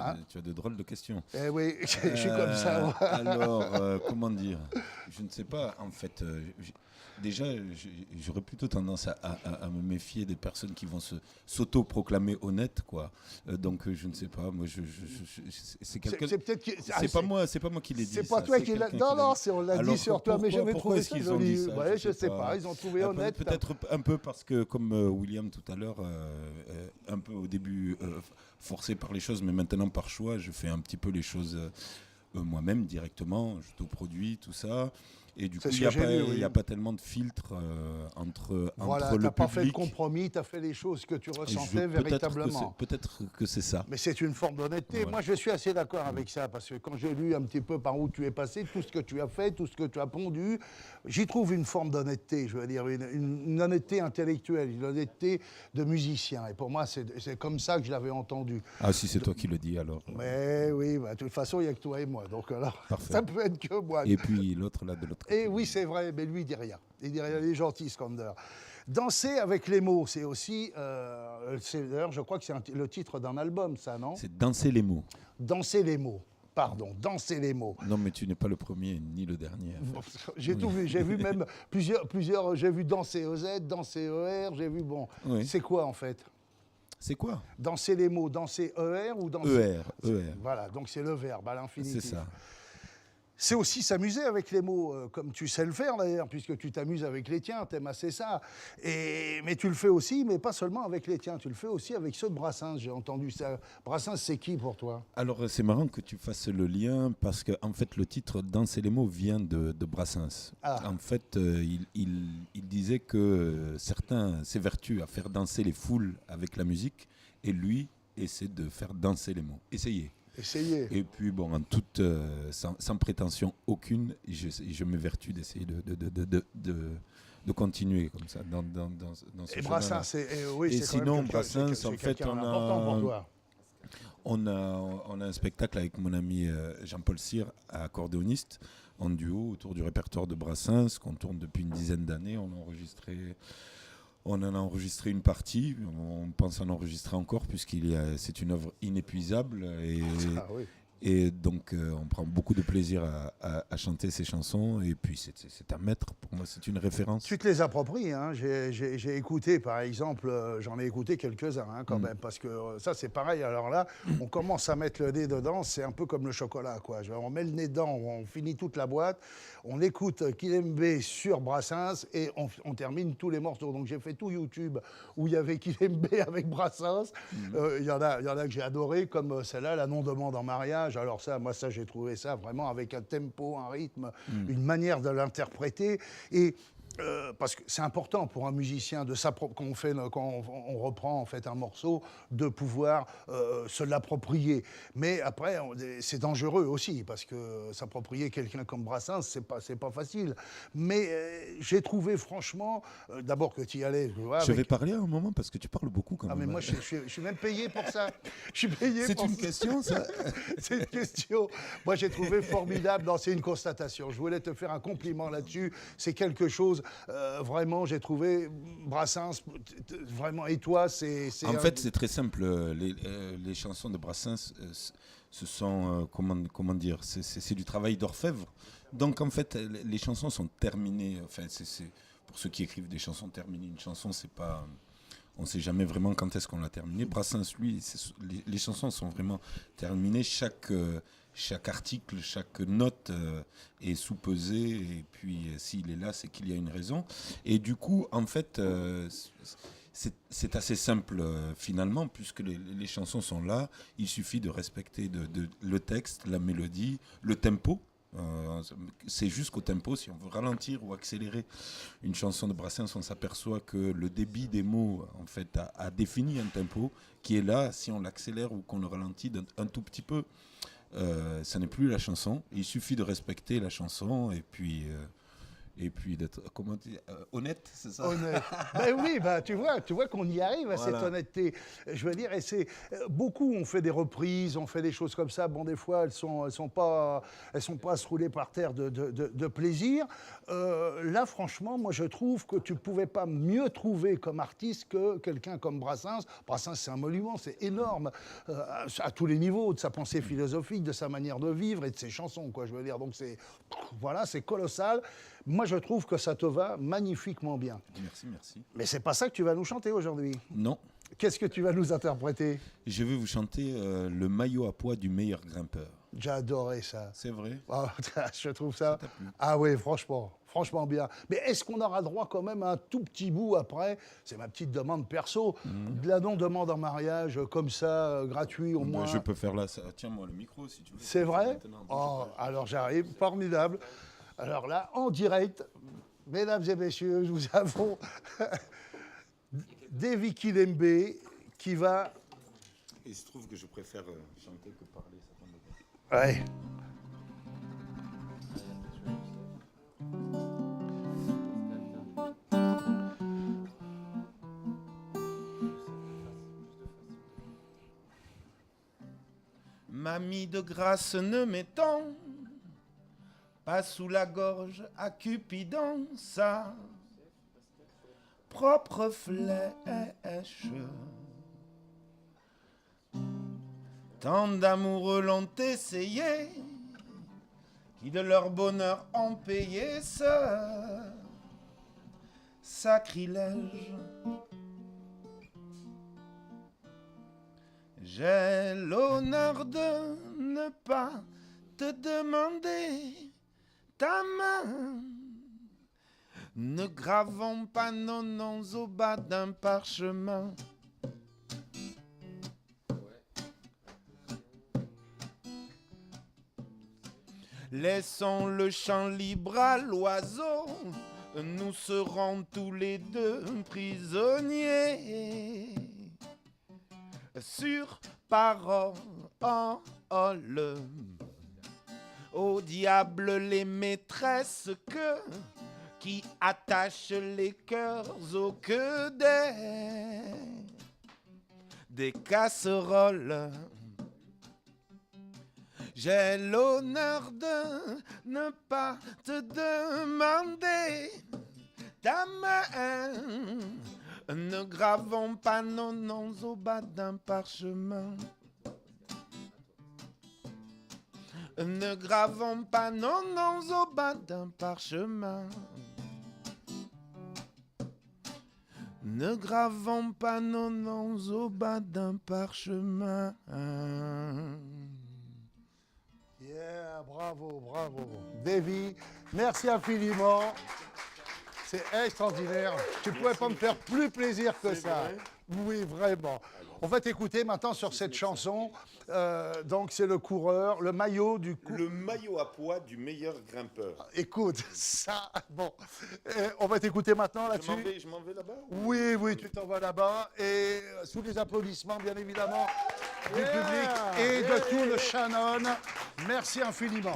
Hein? Tu as de drôles de questions. Eh oui, je suis comme ça. Moi. Alors, comment dire? Je ne sais pas. En fait, déjà, j'aurais plutôt tendance à me méfier des personnes qui vont s'auto-proclamer honnêtes, quoi. Donc, je ne sais pas. Moi, c'est quelqu'un. C'est peut-être. C'est pas moi qui l'ai dit. C'est pas ça, toi c'est qui l'as. quelqu'un Non, qui l'a non, dit. on l'a dit Alors, sur toi, mais j'avais pourquoi trouvé est-ce ça qu'ils ont dit joli. ça Ouais, je sais pas. Ils ont trouvé honnête. Peut-être un peu parce que, comme William tout à l'heure, un peu au début forcé par les choses, mais maintenant par choix, je fais un petit peu les choses moi-même directement. Je t'autoproduis tout ça. Et du coup, il n'y a pas tellement de filtre entre Voilà, le tu n'as pas public. fait de compromis, tu as fait les choses que tu ressentais Peut-être véritablement. Peut-être que c'est ça. Mais c'est une forme d'honnêteté. Voilà. Moi, je suis assez d'accord avec ça, parce que quand j'ai lu un petit peu par où tu es passé, tout ce que tu as fait, tout ce que tu as pondu, j'y trouve une forme d'honnêteté, je veux dire, une honnêteté intellectuelle, une honnêteté de musicien. Et pour moi, c'est comme ça que je l'avais entendu. Ah, si c'est toi qui le dis, alors. Mais oui, bah, de toute façon, il n'y a que toi et moi. Donc alors, Parfait. ça peut être que moi. Et puis l'autre, là, de l'autre côté. Et oui, c'est vrai, mais lui, il dit rien. Il dit rien, il est gentil, Skander. Danser avec les mots, c'est aussi... d'ailleurs, je crois que c'est le titre d'un album, ça, non? C'est danser les mots. Danser les mots. Pardon, danser les mots. Non, mais tu n'es pas le premier ni le dernier. J'ai tout vu. J'ai vu même plusieurs. J'ai vu danser EZ, danser ER. J'ai vu, bon. Oui. C'est quoi, en fait? C'est quoi? Danser les mots, danser ER ou danser. ER. Voilà, donc c'est le verbe à l'infinitif. C'est ça. C'est aussi s'amuser avec les mots, comme tu sais le faire d'ailleurs, puisque tu t'amuses avec les tiens, t'aimes assez ça. Mais tu le fais aussi, mais pas seulement avec les tiens, tu le fais aussi avec ceux de Brassens, j'ai entendu ça. Brassens, c'est qui pour toi? Alors, c'est marrant que tu fasses le lien, parce que en fait, le titre Danser les mots vient de Brassens. Ah. En fait, il disait que certains s'évertuent à faire danser les foules avec la musique, et lui essaie de faire danser les mots. Essayez. Et puis, bon, sans prétention aucune, je m'évertue d'essayer de continuer comme ça dans ce Et chemin-là. Brassens, oui, Et c'est sinon, quand même Brassens, en fait, on a... on a un spectacle avec mon ami Jean-Paul Cyr, accordéoniste, en duo, autour du répertoire de Brassens, qu'on tourne depuis une dizaine d'années. On en a enregistré une partie, on pense en enregistrer encore, c'est une œuvre inépuisable. Et donc, on prend beaucoup de plaisir à chanter ces chansons. Et puis, c'est un maître. Pour moi, c'est une référence. Tu te les appropries. Hein. J'ai écouté, par exemple, j'en ai écouté quelques-uns quand même. Parce que ça, c'est pareil. Alors là, on commence à mettre le nez dedans. C'est un peu comme le chocolat, quoi. On met le nez dedans, on finit toute la boîte. On écoute Kilembe sur Brassens et on termine tous les morceaux. Donc, j'ai fait tout YouTube où il y avait Kilembe avec Brassens. Il y en a que j'ai adoré, comme celle-là, La non-demande en mariage. Alors ça, moi, j'ai trouvé ça vraiment avec un tempo, un rythme, une manière de l'interpréter. Et parce que c'est important pour un musicien de quand on reprend en fait un morceau, de pouvoir se l'approprier. Mais après, c'est dangereux aussi, parce que s'approprier quelqu'un comme Brassens, c'est pas facile. Mais j'ai trouvé franchement, d'abord que tu y allais. Je vais parler à un moment parce que tu parles beaucoup quand même. Mais moi, je suis même payé pour ça. Je suis payé. C'est une question, ça. C'est une question. Moi, j'ai trouvé formidable. Non, c'est une constatation. Je voulais te faire un compliment là-dessus. C'est quelque chose. Vraiment, j'ai trouvé Brassens, vraiment, et toi, c'est... En fait, c'est très simple. Les chansons de Brassens, ce sont, comment dire, c'est du travail d'orfèvre. Donc, en fait, les chansons sont terminées. Enfin, pour ceux qui écrivent des chansons terminées, une chanson, c'est pas... On ne sait jamais vraiment quand est-ce qu'on l'a terminée. Brassens, lui, les chansons sont vraiment terminées. Chaque article, chaque note est sous-pesée, et puis s'il est là, c'est qu'il y a une raison. Et du coup, en fait, c'est assez simple finalement, puisque les chansons sont là. Il suffit de respecter le texte, la mélodie, le tempo. C'est jusqu'au tempo. Si on veut ralentir ou accélérer une chanson de Brassens, on s'aperçoit que le débit des mots en fait a défini un tempo qui est là. Si on l'accélère ou qu'on le ralentit un tout petit peu, ça n'est plus la chanson. Il suffit de respecter la chanson et puis et puis d'être, comment dire, honnête, c'est ça? Honnête. Ben oui, ben tu vois qu'on y arrive à Voilà. cette honnêteté. Je veux dire, et c'est beaucoup ont fait des reprises, ont fait des choses comme ça. Bon, des fois, elles sont pas à se rouler par terre de plaisir. Là, franchement, moi, je trouve que tu pouvais pas mieux trouver comme artiste que quelqu'un comme Brassens. Brassens, c'est un monument, c'est énorme à tous les niveaux, de sa pensée philosophique, de sa manière de vivre et de ses chansons, quoi. Je veux dire, donc c'est colossal. Moi, je trouve que ça te va magnifiquement bien. Merci. Mais c'est pas ça que tu vas nous chanter aujourd'hui. Non, Qu'est-ce que tu vas nous interpréter? je vais vous chanter le maillot à poids du meilleur grimpeur. J'ai adoré ça. C'est vrai? Ah, je trouve ça. t'a plu? Ah oui, franchement bien. Mais est-ce qu'on aura droit quand même à un tout petit bout après? C'est ma petite demande perso. De la non-demande en mariage, comme ça, gratuit au moins. Je peux faire là, tiens-moi le micro si tu veux. C'est vrai? Maintenant. Oh, alors j'arrive, formidable. Alors là, en direct, mesdames et messieurs, nous avons Davy Kilembe qui va. Il se trouve que je préfère chanter que parler. Ça tombe bien. Ouais. Mamie de grâce ne m'étend pas sous la gorge à Cupidon, sa propre flèche. Tant d'amoureux l'ont essayé, qui de leur bonheur ont payé ce sacrilège. J'ai l'honneur de ne pas te demander ta main. Ne gravons pas nos noms au bas d'un parchemin. Laissons le champ libre à l'oiseau, nous serons tous les deux prisonniers. Sur parole, au diable les maîtresses qui attachent les cœurs au queue des casseroles. J'ai l'honneur de ne pas te demander ta main. Ne gravons pas nos noms au bas d'un parchemin. Ne gravons pas nos noms au bas d'un parchemin. Ne gravons pas nos noms au bas d'un parchemin. Yeah, bravo. Davy, merci infiniment. C'est extraordinaire. Tu ne pouvais pas me faire plus plaisir que ça. Oui, vraiment. On va t'écouter maintenant sur cette chanson. Donc, c'est le coureur, le maillot du coup. Le maillot à poids du meilleur grimpeur. Écoute, ça, bon. On va t'écouter maintenant là-dessus. Je m'en vais là-bas? Oui, tu t'en vas là-bas. Et sous les applaudissements, bien évidemment, du public et de tout le Shannon. Merci infiniment.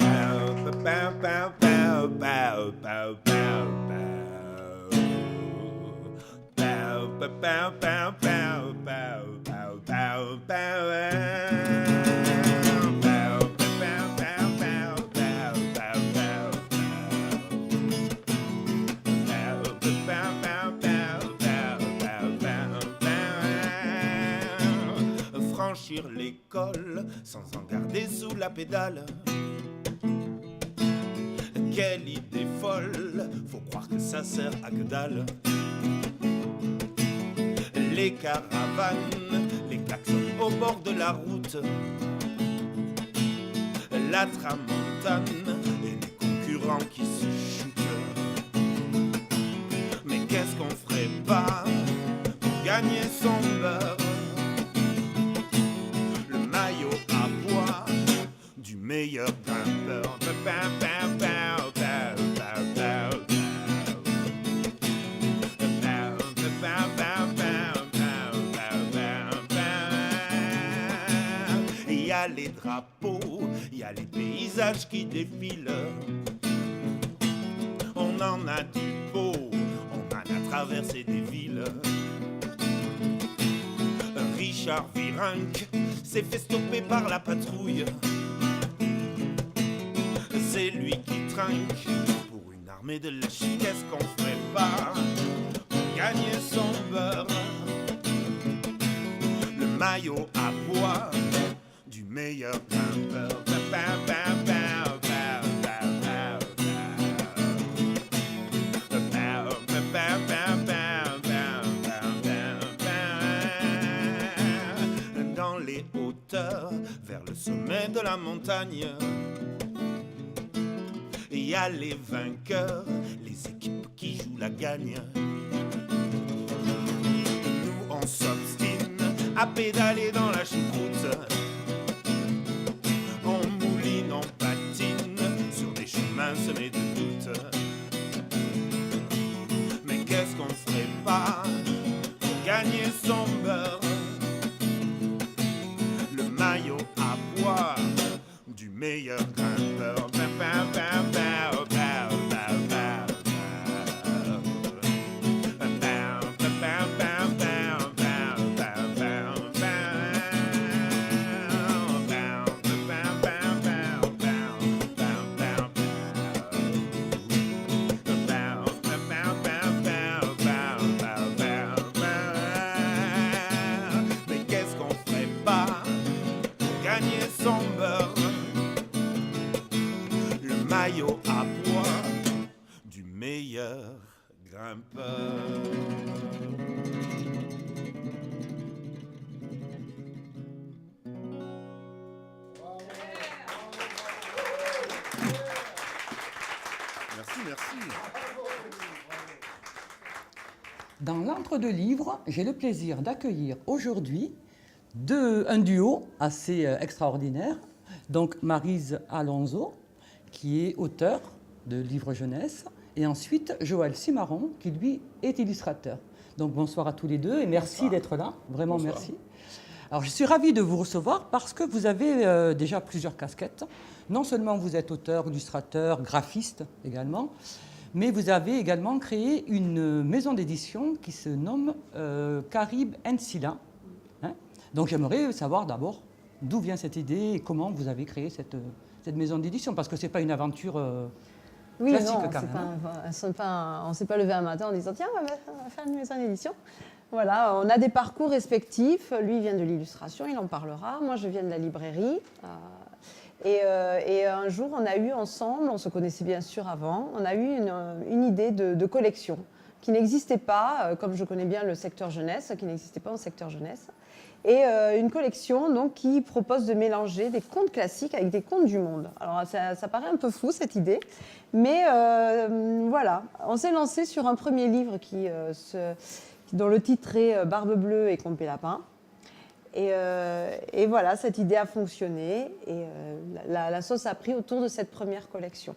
Franchir l'école sans en garder sous la pédale. Quelle idée folle, faut croire que ça sert à que dalle. Les caravanes, les klaxons au bord de la route, la tramontane et les concurrents qui se shootent. Mais qu'est-ce qu'on ferait pas pour gagner son beurre? Le maillot à poids du meilleur grimpeur. Il y a les drapeaux, il y a les paysages qui défilent. on en a du beau, on en a traversé des villes. Richard Virenque s'est fait stopper par la patrouille. C'est lui qui trinque pour une armée de lâches. Qu'est-ce qu'on ferait pas pour gagner son beurre? Le maillot à pois du meilleur grimpeur. Dans les hauteurs, vers le sommet de la montagne, il y a les vainqueurs, les équipes qui jouent la gagne. Nous, on s'obstine à pédaler dans la choucroute. On mouline, on patine sur des chemins semés de doutes. Mais qu'est-ce qu'on ferait pas pour gagner son beurre? Le maillot à pois du meilleur grimpeur. Mais qu'est-ce qu'on ferait pas pour gagner son beurre? Le maillot à pois du meilleur grimpeur. Merci, merci. Dans l'entre-deux livres, j'ai le plaisir d'accueillir aujourd'hui un duo assez extraordinaire. Donc Maryse Alonso, qui est auteur de livres jeunesse, et ensuite Joël Cimarron, qui lui est illustrateur. Donc bonsoir à tous les deux et merci d'être là, vraiment merci. Alors je suis ravie de vous recevoir parce que vous avez déjà plusieurs casquettes. Non seulement vous êtes auteur, illustrateur, graphiste également, mais vous avez également créé une maison d'édition qui se nomme Caribe & Scylla. Hein. Donc j'aimerais savoir d'abord d'où vient cette idée et comment vous avez créé cette maison d'édition, parce que ce n'est pas une aventure classique non, quand même. On ne s'est pas levé un matin en disant tiens, on va faire une maison d'édition. Voilà, on a des parcours respectifs. Lui vient de l'illustration, il en parlera. Moi, je viens de la librairie. Et un jour, on a eu ensemble, on se connaissait bien sûr avant, on a eu une idée de collection qui n'existait pas, comme je connais bien le secteur jeunesse, qui n'existait pas au secteur jeunesse. Et une collection donc, qui propose de mélanger des contes classiques avec des contes du monde. Alors ça paraît un peu fou cette idée, mais voilà, on s'est lancé sur un premier livre dont le titre est Barbe Bleue et Compé Lapin. Et voilà, cette idée a fonctionné et la sauce a pris autour de cette première collection.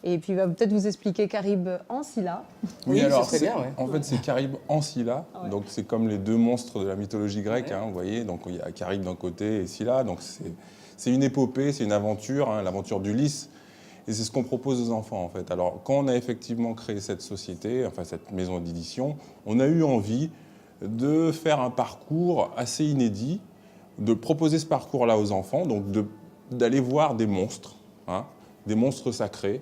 Et puis il va peut-être vous expliquer Caribe & Scylla. Oui, alors c'est bien, ouais. en fait c'est Caribe & Scylla, donc c'est comme les deux monstres de la mythologie grecque, hein, vous voyez, donc il y a Caribe d'un côté et Scylla, donc c'est une épopée, c'est une aventure, hein, l'aventure d'Ulysse, et c'est ce qu'on propose aux enfants en fait. Alors quand on a effectivement créé cette société, enfin cette maison d'édition, on a eu envie de faire un parcours assez inédit, de proposer ce parcours-là aux enfants, donc d'aller voir des monstres, hein, des monstres sacrés.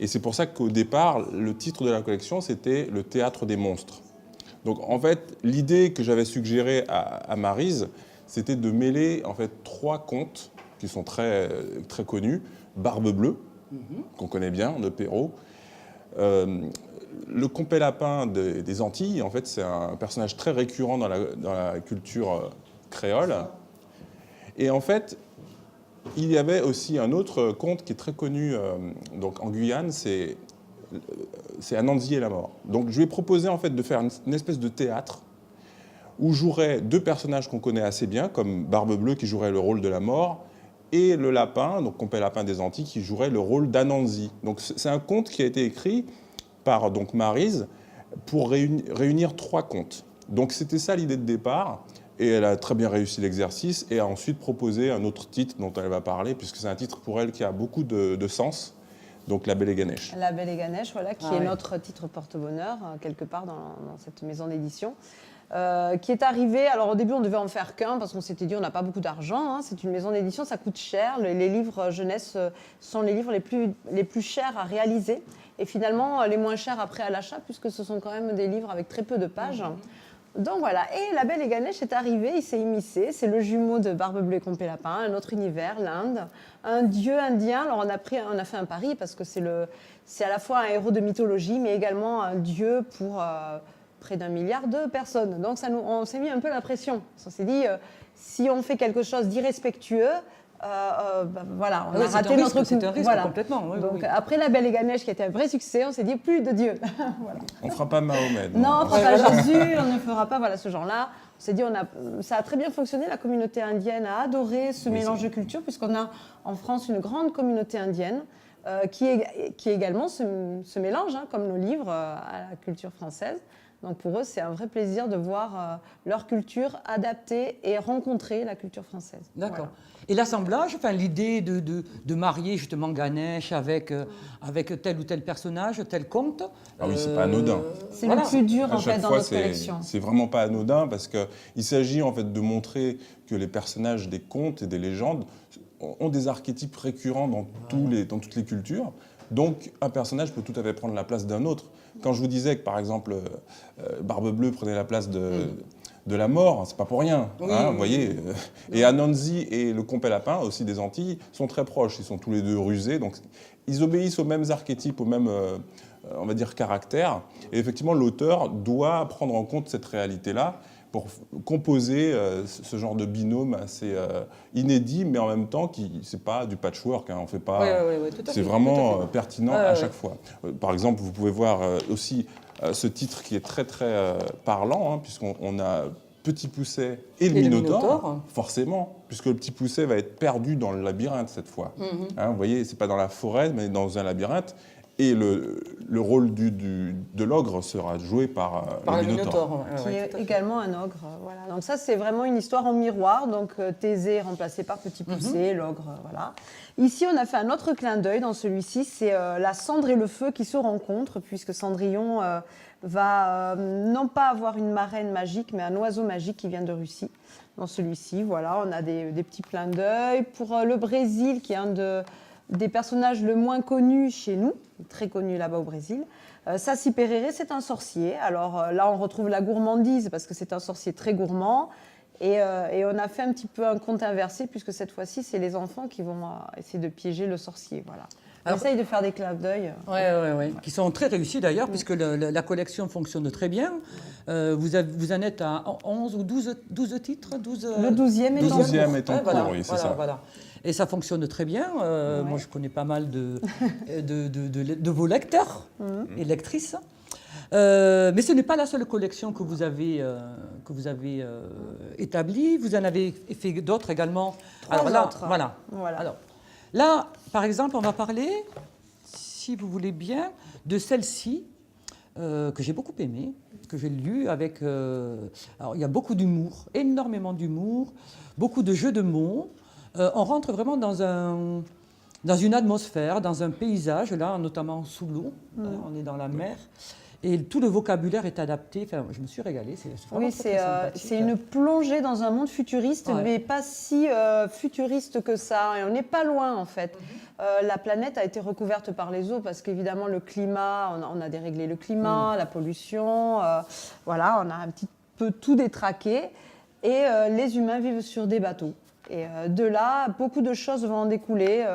Et c'est pour ça qu'au départ, le titre de la collection, c'était Le théâtre des monstres. Donc en fait, l'idée que j'avais suggérée à Maryse, c'était de mêler en fait 3 contes qui sont très, très connus. Barbe Bleue, qu'on connaît bien, de Perrault. Le Compé Lapin des Antilles, en fait, c'est un personnage très récurrent dans la culture créole. Et en fait, il y avait aussi un autre conte qui est très connu donc en Guyane, c'est Anansi et la mort. Donc je lui ai proposé en fait de faire une espèce de théâtre où joueraient 2 personnages qu'on connaît assez bien, comme Barbe Bleue qui jouerait le rôle de la mort, et le lapin, donc Compé Lapin des Antilles, qui jouerait le rôle d'Anansi. Donc c'est un conte qui a été écrit par donc Maryse pour réunir 3 contes. Donc c'était ça l'idée de départ. Et elle a très bien réussi l'exercice et a ensuite proposé un autre titre dont elle va parler, puisque c'est un titre pour elle qui a beaucoup de sens. donc La Belle et Ganesh. La Belle et Ganesh, voilà, qui Ah est ouais. notre titre porte-bonheur, quelque part dans cette maison d'édition. Qui est arrivée, alors au début on devait en faire qu'un parce qu'on s'était dit on n'a pas beaucoup d'argent, hein, c'est une maison d'édition, ça coûte cher, les livres jeunesse sont les livres les plus chers à réaliser et finalement les moins chers après à l'achat puisque ce sont quand même des livres avec très peu de pages. Donc voilà, et La Belle et Ganesh est arrivé, il s'est immiscé, c'est le jumeau de Barbe Bleue et Compé Lapin, un autre univers, l'Inde, un dieu indien. Alors on a fait un pari parce que c'est à la fois un héros de mythologie mais également un dieu pour près d'1 milliard de personnes. Donc on s'est mis un peu la pression. On s'est dit, si on fait quelque chose d'irrespectueux, voilà, on a raté notre coup. C'est un risque Voilà. complètement. Oui, Donc oui. après La Belle et Ganesh qui a été un vrai succès, on s'est dit plus de Dieu. Voilà. On ne fera pas Mahomet. Non, on ne fera pas Jésus, on ne fera pas voilà, ce genre-là. On s'est dit, ça a très bien fonctionné, la communauté indienne a adoré ce mélange de cultures, puisqu'on a en France une grande communauté indienne qui également se mélange, hein, comme nos livres, à la culture française. Donc pour eux, c'est un vrai plaisir de voir leur culture adaptée et rencontrer la culture française. D'accord. Voilà. Et l'assemblage, enfin, l'idée de marier justement Ganesh avec tel ou tel personnage, tel conte. Ah oui, c'est pas anodin. C'est Voilà. le plus dur À en chaque fait dans fois, notre collection. c'est vraiment pas anodin parce qu'il s'agit en fait de montrer que les personnages des contes et des légendes ont des archétypes récurrents dans toutes les cultures. Donc un personnage peut tout à fait prendre la place d'un autre. Quand je vous disais que par exemple Barbe Bleue prenait la place de la mort, c'est pas pour rien. Oui, Hein, oui, vous voyez. Et Anansi et le Compé Lapin, aussi des Antilles, sont très proches. Ils sont tous les deux rusés, donc ils obéissent aux mêmes archétypes, aux mêmes, on va dire, caractères. Et effectivement, l'auteur doit prendre en compte cette réalité-là pour composer ce genre de binôme assez inédit, mais en même temps, c'est pas du patchwork. Hein, on fait pas. Ouais, tout à C'est fait, vraiment tout à fait. pertinent Ouais, à ouais. chaque fois. Par exemple, vous pouvez voir aussi ce titre qui est très très parlant, hein, puisqu'on a Petit Pousset et le Minotaure, Minotaure. forcément, puisque le Petit Pousset va être perdu dans le labyrinthe cette fois. Hein, vous voyez, c'est pas dans la forêt, mais dans un labyrinthe. Et le rôle de l'ogre sera joué par Par le Minotaure. ouais, Qui ouais, est tout à fait. également un ogre. Voilà. Donc ça, c'est vraiment une histoire en miroir. Donc Thésée remplacé par Petit Poucet, l'ogre, voilà. Ici, on a fait un autre clin d'œil dans celui-ci. C'est la cendre et le feu qui se rencontrent, puisque Cendrillon va non pas avoir une marraine magique, mais un oiseau magique qui vient de Russie. Dans celui-ci, voilà, on a des petits clins d'œil. Pour le Brésil, qui est un des personnages le moins connus chez nous, très connu là-bas au Brésil. Saci Pererê, c'est un sorcier. Alors là, on retrouve la gourmandise parce que c'est un sorcier très gourmand. Et on a fait un petit peu un conte inversé puisque cette fois-ci, c'est les enfants qui vont essayer de piéger le sorcier. Voilà. On Alors- essaye de faire des clins d'œil. Ouais. Qui sont très réussis d'ailleurs, puisque la collection fonctionne très bien. Vous en êtes à 11 ou 12 titres 12, Le 12e est en 12e est en voilà, cours, oui, c'est voilà, ça. voilà. Et ça fonctionne très bien. Moi, je connais pas mal de vos lecteurs et lectrices. Mais ce n'est pas la seule collection que vous avez établie. Vous en avez fait d'autres également. Trois là, autres. voilà. Voilà. Alors, là, par exemple, on va parler, si vous voulez bien, de celle-ci que j'ai beaucoup aimée, que j'ai lue avec. Alors, il y a beaucoup d'humour, énormément d'humour, beaucoup de jeux de mots. On rentre vraiment dans une atmosphère, dans un paysage, là, notamment sous l'eau. On est dans la mer. Et tout le vocabulaire est adapté. Enfin, je me suis régalée. C'est vraiment Oui, très sympathique. c'est une plongée dans un monde futuriste, Ouais. mais pas si futuriste que ça. Et on n'est pas loin, en fait. La planète a été recouverte par les eaux parce qu'évidemment, le climat, on a déréglé le climat, la pollution. Voilà, on a un petit peu tout détraqué. Et les humains vivent sur des bateaux. Et de là, beaucoup de choses vont en découler.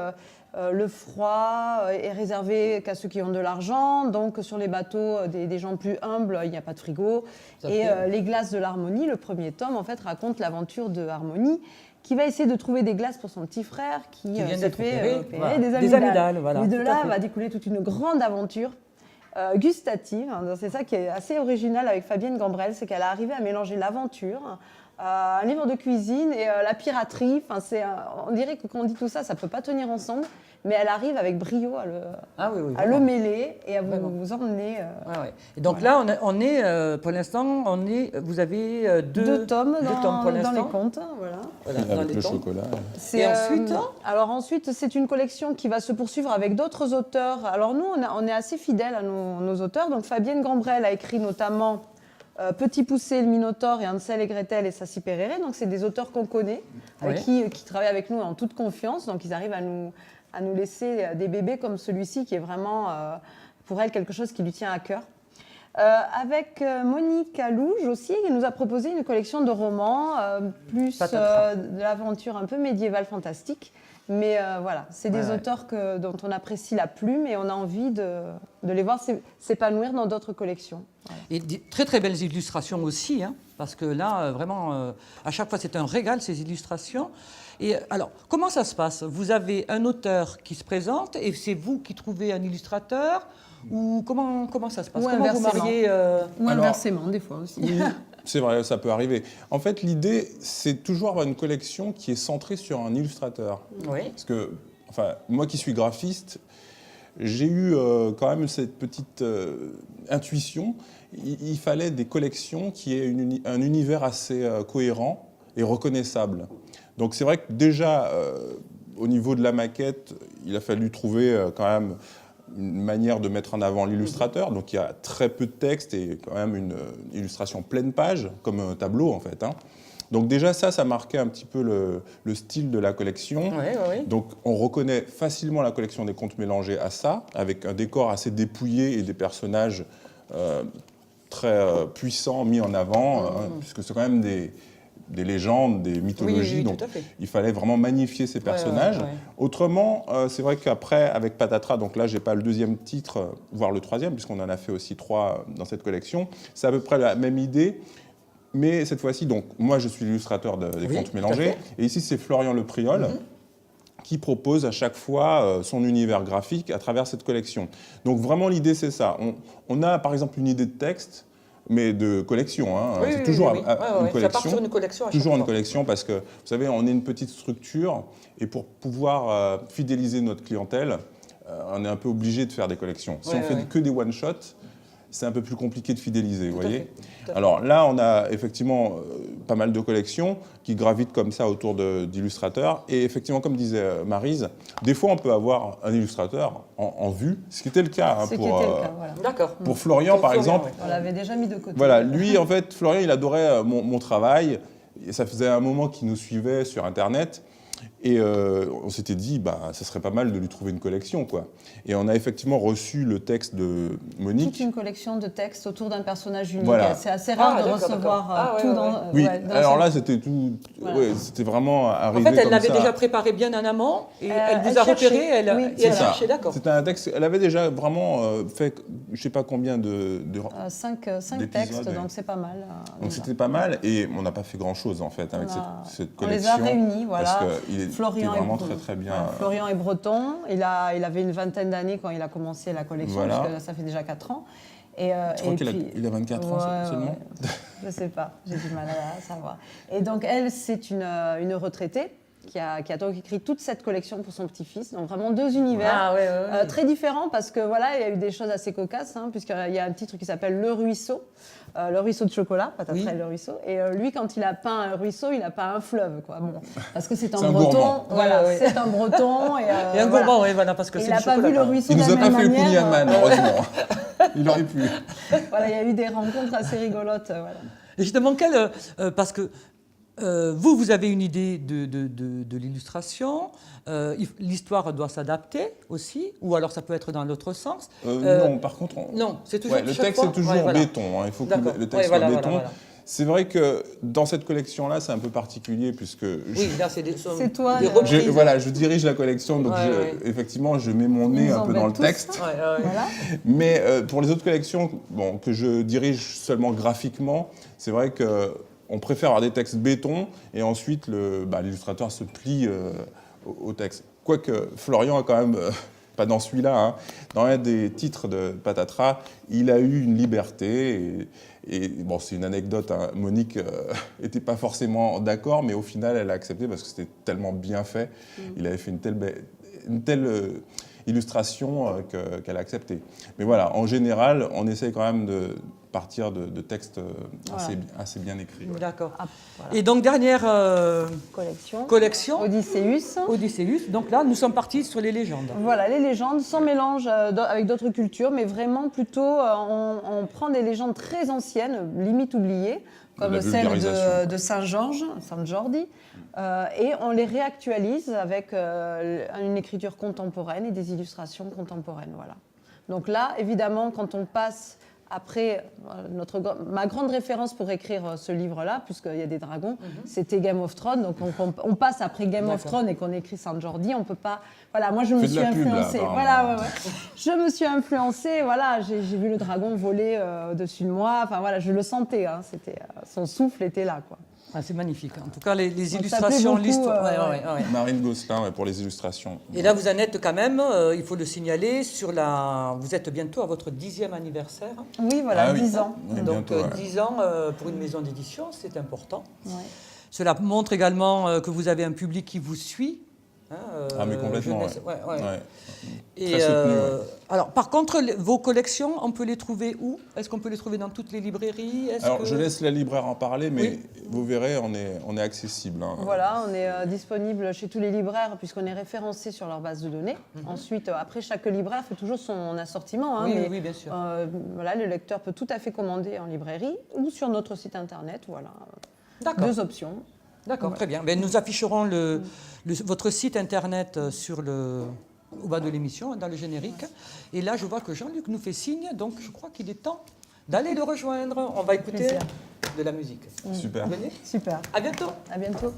Le froid est réservé qu'à ceux qui ont de l'argent. Donc, sur les bateaux des gens plus humbles, il n'y a pas de frigo. Et Les glaces de l'harmonie, le premier tome, en fait, raconte l'aventure de Harmonie, qui va essayer de trouver des glaces pour son petit frère qui vient s'est d'être fait opéré, opérer voilà. des Des amygdales. amygdales, voilà, Et de tout à là fait. va découler toute une grande aventure gustative. C'est ça qui est assez original avec Fabienne Gambrel, c'est qu'elle a arrivé à mélanger l'aventure un livre de cuisine et la piraterie. Enfin, on dirait que quand on dit tout ça, ça ne peut pas tenir ensemble, mais elle arrive avec brio à le mêler et à vous emmener. Et donc là, on est pour l'instant, vous avez deux tomes pour l'instant. Dans les contes. Voilà. Avec le chocolat. Et ensuite alors ensuite, c'est une collection qui va se poursuivre avec d'autres auteurs. Alors nous, on est assez fidèles à nos auteurs. Donc Fabienne Gambrel a écrit notamment Petit Poucet, le Minotaure et Hansel et Gretel et Sassy Pereré. Donc c'est des auteurs qu'on connaît, qui travaillent avec nous en toute confiance. Donc ils arrivent à nous laisser des bébés comme celui-ci qui est vraiment pour elle quelque chose qui lui tient à cœur. Avec Monique Alouge aussi, qui nous a proposé une collection de romans, plus de l'aventure un peu médiévale fantastique. Mais voilà, c'est des auteurs dont on apprécie la plume et on a envie de les voir s'épanouir dans d'autres collections. Voilà. Et très très belles illustrations aussi, hein, parce que là, vraiment, à chaque fois c'est un régal ces illustrations. Et alors, comment ça se passe? Vous avez un auteur qui se présente et c'est vous qui trouvez un illustrateur? Ou comment ça se passe? Ou comment vous mariez Ou inversement, des fois aussi. Oui, c'est vrai, ça peut arriver. En fait, l'idée, c'est toujours avoir une collection qui est centrée sur un illustrateur. Oui. Parce que, enfin, moi qui suis graphiste, j'ai eu quand même cette petite intuition. Il fallait des collections qui aient un univers assez cohérent et reconnaissable. Donc c'est vrai que déjà, au niveau de la maquette, il a fallu trouver quand même une manière de mettre en avant l'illustrateur. Donc il y a très peu de texte et quand même une illustration pleine page, comme un tableau en fait. Hein. Donc déjà ça marquait un petit peu le style de la collection. Oui. Donc on reconnaît facilement la collection des contes mélangés à ça, avec un décor assez dépouillé et des personnages très puissants mis en avant, puisque c'est quand même des légendes, des mythologies, oui, donc tout à fait. il fallait vraiment magnifier ces personnages. Ouais. Autrement, c'est vrai qu'après, avec Patatras, donc là, j'ai pas le deuxième titre, voire le troisième, puisqu'on en a fait aussi 3 dans cette collection, c'est à peu près la même idée, mais cette fois-ci, donc moi, je suis l'illustrateur des contes mélangés, et ici, c'est Florian Le Priol, qui propose à chaque fois son univers graphique à travers cette collection. Donc vraiment, l'idée, c'est ça. On a, par exemple, une idée de texte, mais de collection. Hein. C'est toujours une collection. Ça part sur une collection à toujours chaque une fois. collection parce que, vous savez, on est une petite structure et pour pouvoir fidéliser notre clientèle, on est un peu obligé de faire des collections. Si on fait que des one-shots, c'est un peu plus compliqué de fidéliser, vous voyez. Alors là, on a effectivement pas mal de collections qui gravitent comme ça autour d'illustrateurs. Et effectivement, comme disait Maryse, des fois, on peut avoir un illustrateur en vue, ce qui était le cas pour Florian, par exemple. On l'avait déjà mis de côté. Voilà, lui, en fait, Florian, il adorait mon travail. Et ça faisait un moment qu'il nous suivait sur Internet. Et on s'était dit, ça serait pas mal de lui trouver une collection, quoi. Et on a effectivement reçu le texte de Monique. Toute une collection de textes autour d'un personnage unique. Voilà. C'est assez rare de recevoir tout dans... Oui, alors là, c'était tout... Voilà. Ouais, c'était vraiment arrivé En fait, elle comme l'avait ça. déjà préparé bien en amont et elle vous a cherchait. repéré et elle cherchait, d'accord. C'était un texte... Elle avait déjà vraiment fait, je sais pas combien de 5 textes, donc c'est pas mal. donc c'était pas mal et on n'a pas fait grand-chose, en fait, avec cette collection. On les a réunis, voilà. Parce qu'il était vraiment très bien. Florian est breton, il avait une vingtaine d'années quand il a commencé la collection, Voilà. parce que ça fait déjà 4 ans. Et, Je crois qu'il a 24 ans seulement. Je sais pas, j'ai du mal à savoir. Et donc elle, c'est une retraitée qui a donc écrit toute cette collection pour son petit-fils. Donc vraiment 2 univers très différents parce que voilà, il y a eu des choses assez cocasses, hein, puisqu'il y a un titre qui s'appelle Le Ruisseau. Le ruisseau de chocolat, Patatras et le ruisseau. Et lui, quand il a peint un ruisseau, il a peint un fleuve, quoi. Bon, parce que c'est un breton. Voilà, c'est un breton. Et un gourmand, voilà, parce que c'est le chocolat. Il n'a pas vu le ruisseau de la même manière. Il nous a pas fait le Kouign-Amann, heureusement. Il aurait pu. Voilà, il y a eu des rencontres assez rigolotes. Voilà. Et justement, parce que vous avez une idée de l'illustration. L'histoire doit s'adapter aussi, ou alors ça peut être dans l'autre sens. Non, par contre... Non, c'est toujours... le texte est toujours béton. Hein, il faut que le texte soit béton. Voilà. C'est vrai que dans cette collection-là, c'est un peu particulier puisque... Oui, là, c'est toi. Je dirige la collection, donc effectivement, je mets mon nez un peu dans le texte. Voilà. Mais pour les autres collections que je dirige seulement graphiquement, c'est vrai qu'on préfère avoir des textes béton et ensuite l'illustrateur se plie au texte. Quoique Florian a quand même pas dans celui-là, hein. Dans un des titres de Patatras, il a eu une liberté. Et bon, c'est une anecdote, hein. Monique n'était pas forcément d'accord, mais au final, elle a accepté parce que c'était tellement bien fait. Il avait fait une telle illustration qu'elle a accepté. Mais voilà, en général, on essaye quand même de partir de textes assez bien écrits. Ouais. D'accord. Ah, voilà. Et donc, dernière collection, Odysseus. Donc là, nous sommes partis sur les légendes. Voilà, les légendes, sans mélange avec d'autres cultures, mais vraiment plutôt, on prend des légendes très anciennes, limite oubliées, comme la celle vulgarisation. de Saint-Georges, San Jordi, et on les réactualise avec une écriture contemporaine et des illustrations contemporaines. Voilà. Donc là, évidemment, quand on passe après, ma grande référence pour écrire ce livre-là, puisqu'il y a des dragons, c'était Game of Thrones. Donc on passe après Game of Thrones et qu'on écrit San Jordi, on peut pas. Voilà, moi je me suis influencée. Voilà, je me suis influencée. Voilà, j'ai vu le dragon voler au-dessus de moi. Enfin voilà, je le sentais. Hein, son souffle était là, quoi. Ah, c'est magnifique. En tout cas, les Donc, illustrations, ça plaît beaucoup, l'histoire. Marine Gosselin pour les illustrations. Et là, vous en êtes quand même, il faut le signaler, vous êtes bientôt à votre 10e anniversaire. Oui, voilà, Ah oui. 10 ans. Oui, Donc bientôt, ouais. 10 ans pour une maison d'édition, c'est important. Ouais. Cela montre également que vous avez un public qui vous suit. Hein, Ah, mais complètement, jeunesse, ouais. Ouais. Et, Très soutenu, ouais. Alors, par contre, vos collections, on peut les trouver où? Est-ce qu'on peut les trouver dans toutes les librairies? Alors, je laisse la libraire en parler, mais Oui. vous verrez, on est accessible. Hein. Voilà, on est disponible chez tous les libraires puisqu'on est référencé sur leur base de données. Ensuite, après, chaque libraire fait toujours son assortiment. Hein, Oui, mais, oui, bien sûr. voilà, le lecteur peut tout à fait commander en librairie ou sur notre site internet. Voilà, D'accord. 2 options. D'accord, très bien. Ben, nous afficherons votre site internet au bas de l'émission, dans le générique. Et là, je vois que Jean-Luc nous fait signe, donc je crois qu'il est temps d'aller le rejoindre. On va écouter Plaisir. de la musique. Super. Venez. Super. À bientôt. À bientôt.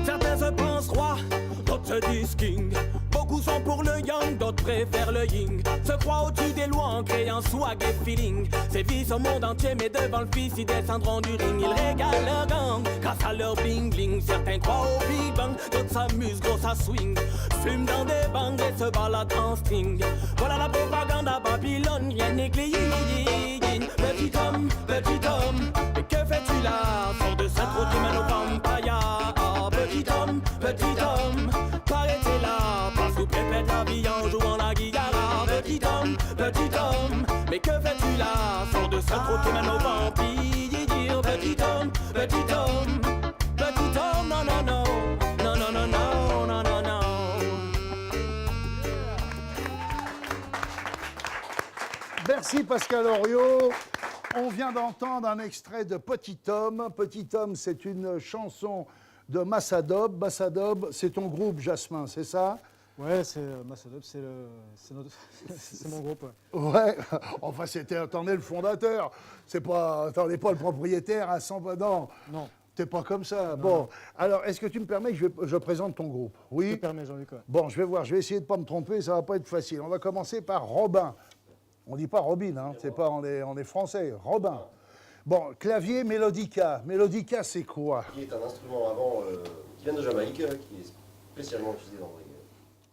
Certains se pensent rois, d'autres se disent king. Beaucoup sont pour le yang, d'autres préfèrent le ying. Se croient au-dessus des lois en créant swag et feeling. Sévissent au monde entier, mais devant le fils, ils descendront du ring. Ils régalent leur gang grâce à leur bling bling. Certains croient au Big Bang, d'autres s'amusent, gros ça swing. Fument dans des bangs et se baladent en string. Voilà la propagande à Babylone, rien n'est clean. Petit homme, mais que fais-tu là? Sors de cette route, mène au vampire. Petit homme, paraît-il là? Passe ou pépette la vie en jouant la guitare. Petit homme, mais que fais-tu là? Sors de cette route, mène au vampire. Petit homme, non, non, non, non, non, non, non, non, non, non. Merci Pascal Oriot. On vient d'entendre un extrait de Petit Homme. Petit Homme, c'est une chanson de Massadob. Massadob, c'est ton groupe, Jasmin, c'est ça? Ouais, c'est Massadob, c'est mon groupe. Ouais. Ouais, enfin t'en es le fondateur. T'en es pas le propriétaire à 100... Non, Non, t'es pas comme ça. Non. Bon, alors est-ce que tu me permets que je présente ton groupe? je Oui. te permets, Jean-Luc. Ouais. Bon, je vais voir, je vais essayer de pas me tromper, ça va pas être facile. On va commencer par Robin. On dit pas Robin, hein, c'est pas, on est français. Robin. Bon, clavier Melodica. Melodica, c'est quoi? Qui est un instrument avant qui vient de Jamaïque, qui est spécialement utilisé dans les...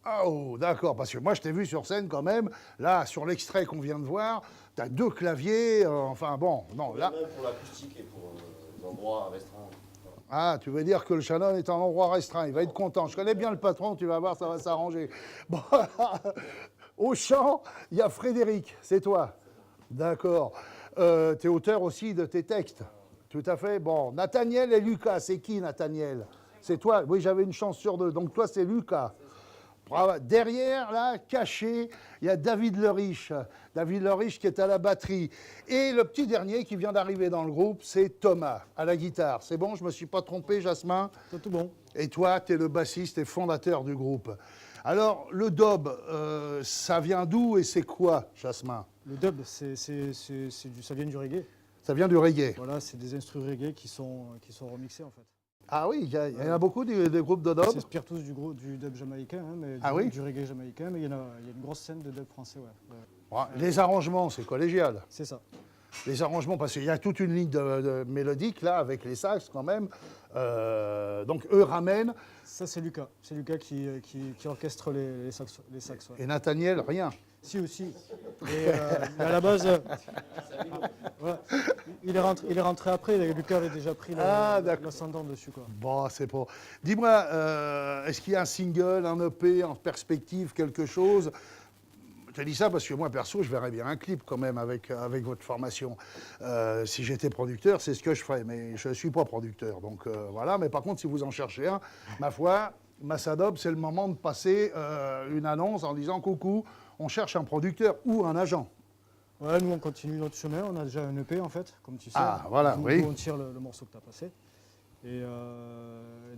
Ah, oh, d'accord, parce que moi je t'ai vu sur scène quand même. Là, sur l'extrait qu'on vient de voir, tu as 2 claviers. Enfin bon, non, là. Même pour l'acoustique et pour les endroits restreints. Ah, tu veux dire que le Shannon est un endroit restreint. Il va être content. Je connais bien le patron, tu vas voir, ça va s'arranger. Bon, au chant, il y a Frédéric, c'est toi. D'accord. Tu es auteur aussi de tes textes. Tout à fait. Bon, Nathaniel et Lucas, c'est qui Nathaniel? C'est toi? Oui, j'avais une chance sur 2. Donc toi, c'est Lucas. Bravo. Derrière, là, caché, il y a David Leriche. David Leriche qui est à la batterie. Et le petit dernier qui vient d'arriver dans le groupe, c'est Thomas, à la guitare. C'est bon, je ne me suis pas trompé, Jasmin? C'est tout bon. Et toi, tu es le bassiste et fondateur du groupe. Alors, le dub, ça vient d'où et c'est quoi, Jasmin? Le dub, ça vient du reggae. Ça vient du reggae. Voilà, c'est des instruments reggae qui sont remixés en fait. Ah oui, il y en a beaucoup des groupes de dub. Ils s'inspirent tous du dub jamaïcain, hein, mais Ah oui du reggae jamaïcain, mais il y a une grosse scène de dub français. Ouais. Ouais, les arrangements, c'est collégial. C'est ça. Les arrangements, parce qu'il y a toute une ligne de mélodique, là, avec les sax, quand même. Donc, eux ramènent. Ça, c'est Lucas. C'est Lucas qui orchestre les sax. Ouais. Et Nathaniel, rien. Si, aussi. Mais à la base, ouais, il est rentré après. Lucas avait déjà pris l'ascendant dessus. Quoi. Bon, c'est pas... Dis-moi, est-ce qu'il y a un single, un EP en perspective, quelque chose? Je te dis ça parce que moi, perso, je verrais bien un clip quand même avec votre formation. Si j'étais producteur, c'est ce que je ferais, mais je ne suis pas producteur. Donc voilà, mais par contre, si vous en cherchez un, ma foi, Massadob, c'est le moment de passer une annonce en disant « Coucou, on cherche un producteur ou un agent ». Ouais, nous, on continue notre chemin. On a déjà un EP, en fait, comme tu sais. Ah, voilà, nous, oui. On tire le morceau que tu as passé. Et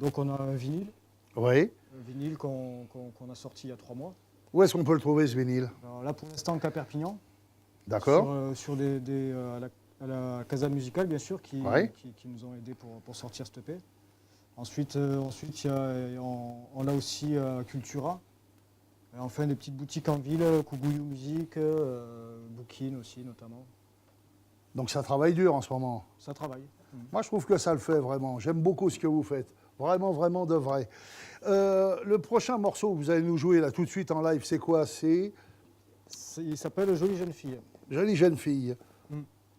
donc, on a un vinyle. Oui. Un vinyle qu'on a sorti il y a 3 mois. Où est-ce qu'on peut le trouver, ce vinyle? Alors là, pour l'instant, qu'à Perpignan. D'accord. Sur à la Casa Musicale, bien sûr, qui nous ont aidés pour sortir cette EP. Ensuite on a aussi Cultura. Et enfin, des petites boutiques en ville, Kougouillou Musique, Bookin aussi, notamment. Donc ça travaille dur en ce moment. Ça travaille. Moi, je trouve que ça le fait vraiment. J'aime beaucoup ce que vous faites. Vraiment, vraiment de vrai. Le prochain morceau que vous allez nous jouer là tout de suite en live, c'est quoi? Il s'appelle Jolie jeune fille. Jolie jeune fille.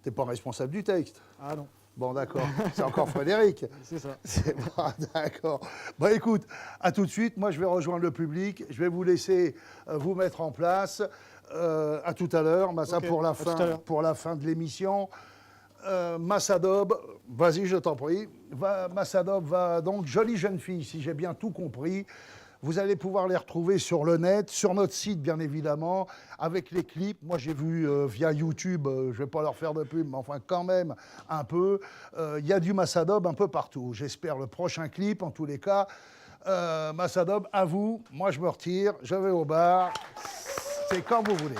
T'es pas responsable du texte? Ah non. Bon, d'accord. C'est encore Frédéric. C'est ça. C'est bon, d'accord. Bon, écoute, à tout de suite. Moi, je vais rejoindre le public. Je vais vous laisser vous mettre en place. À tout à l'heure, Massa, Okay, pour la fin de l'émission. Massadob, vas-y, je t'en prie. Massadob va donc, Jolie jeune fille, si j'ai bien tout compris. Vous allez pouvoir les retrouver sur le net, sur notre site, bien évidemment, avec les clips. Moi, j'ai vu via YouTube, je ne vais pas leur faire de pub, mais enfin, quand même, un peu. Il y a du Massadob un peu partout. J'espère le prochain clip, en tous les cas. Massadob, à vous. Moi, je me retire, je vais au bar. C'est quand vous voulez.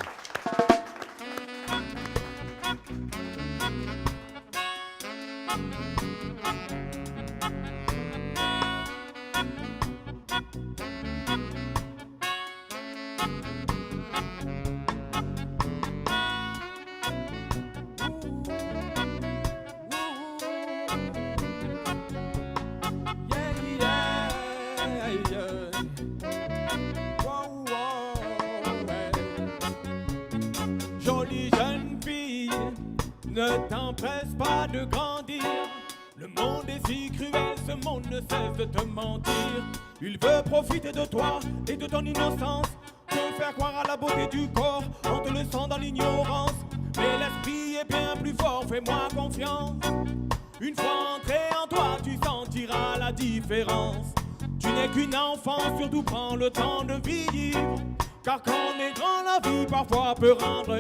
Jolie jeune fille, ne t'empresse pas de grandir. Le monde est si cruel, ce monde ne cesse de te mentir. Il veut profiter de toi et de ton innocence, te faire croire à la beauté du corps en te laissant dans l'ignorance. Mais l'esprit est bien plus fort, fais-moi confiance. Une fois entré en toi, tu sentiras la différence. Tu n'es qu'une enfant, surtout prends le temps de vivre. Car quand on est grand, la vie parfois peut rendre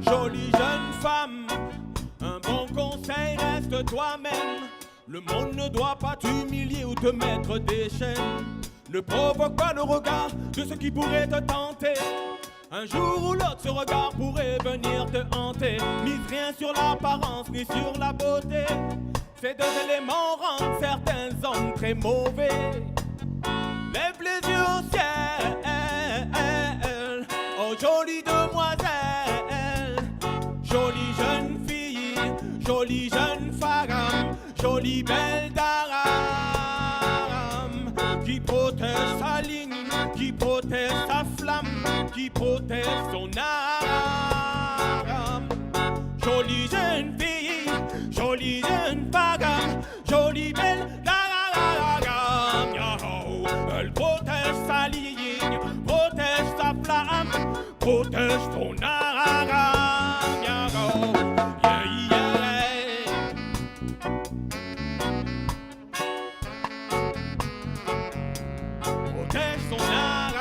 Jolie jeune femme, un bon conseil, reste toi-même. Le monde ne doit pas t'humilier ou te mettre des chaînes. Ne provoque pas le regard de ceux qui pourraient te tenter. Un jour ou l'autre, ce regard pourrait venir te hanter. Mise rien sur l'apparence ni sur la beauté. Ces deux éléments rendent certains hommes très mauvais. Lève les yeux au ciel, oh jolie demoiselle. Jolie jeune fille, jolie jeune femme, jolie belle dame, qui protège sa ligne, qui protège sa flamme, qui protège son âme. Jolie jeune fille, jolie jeune femme, jolie belle dame, elle protège sa ligne, protège sa flamme, protège ton âme. Protège son âme.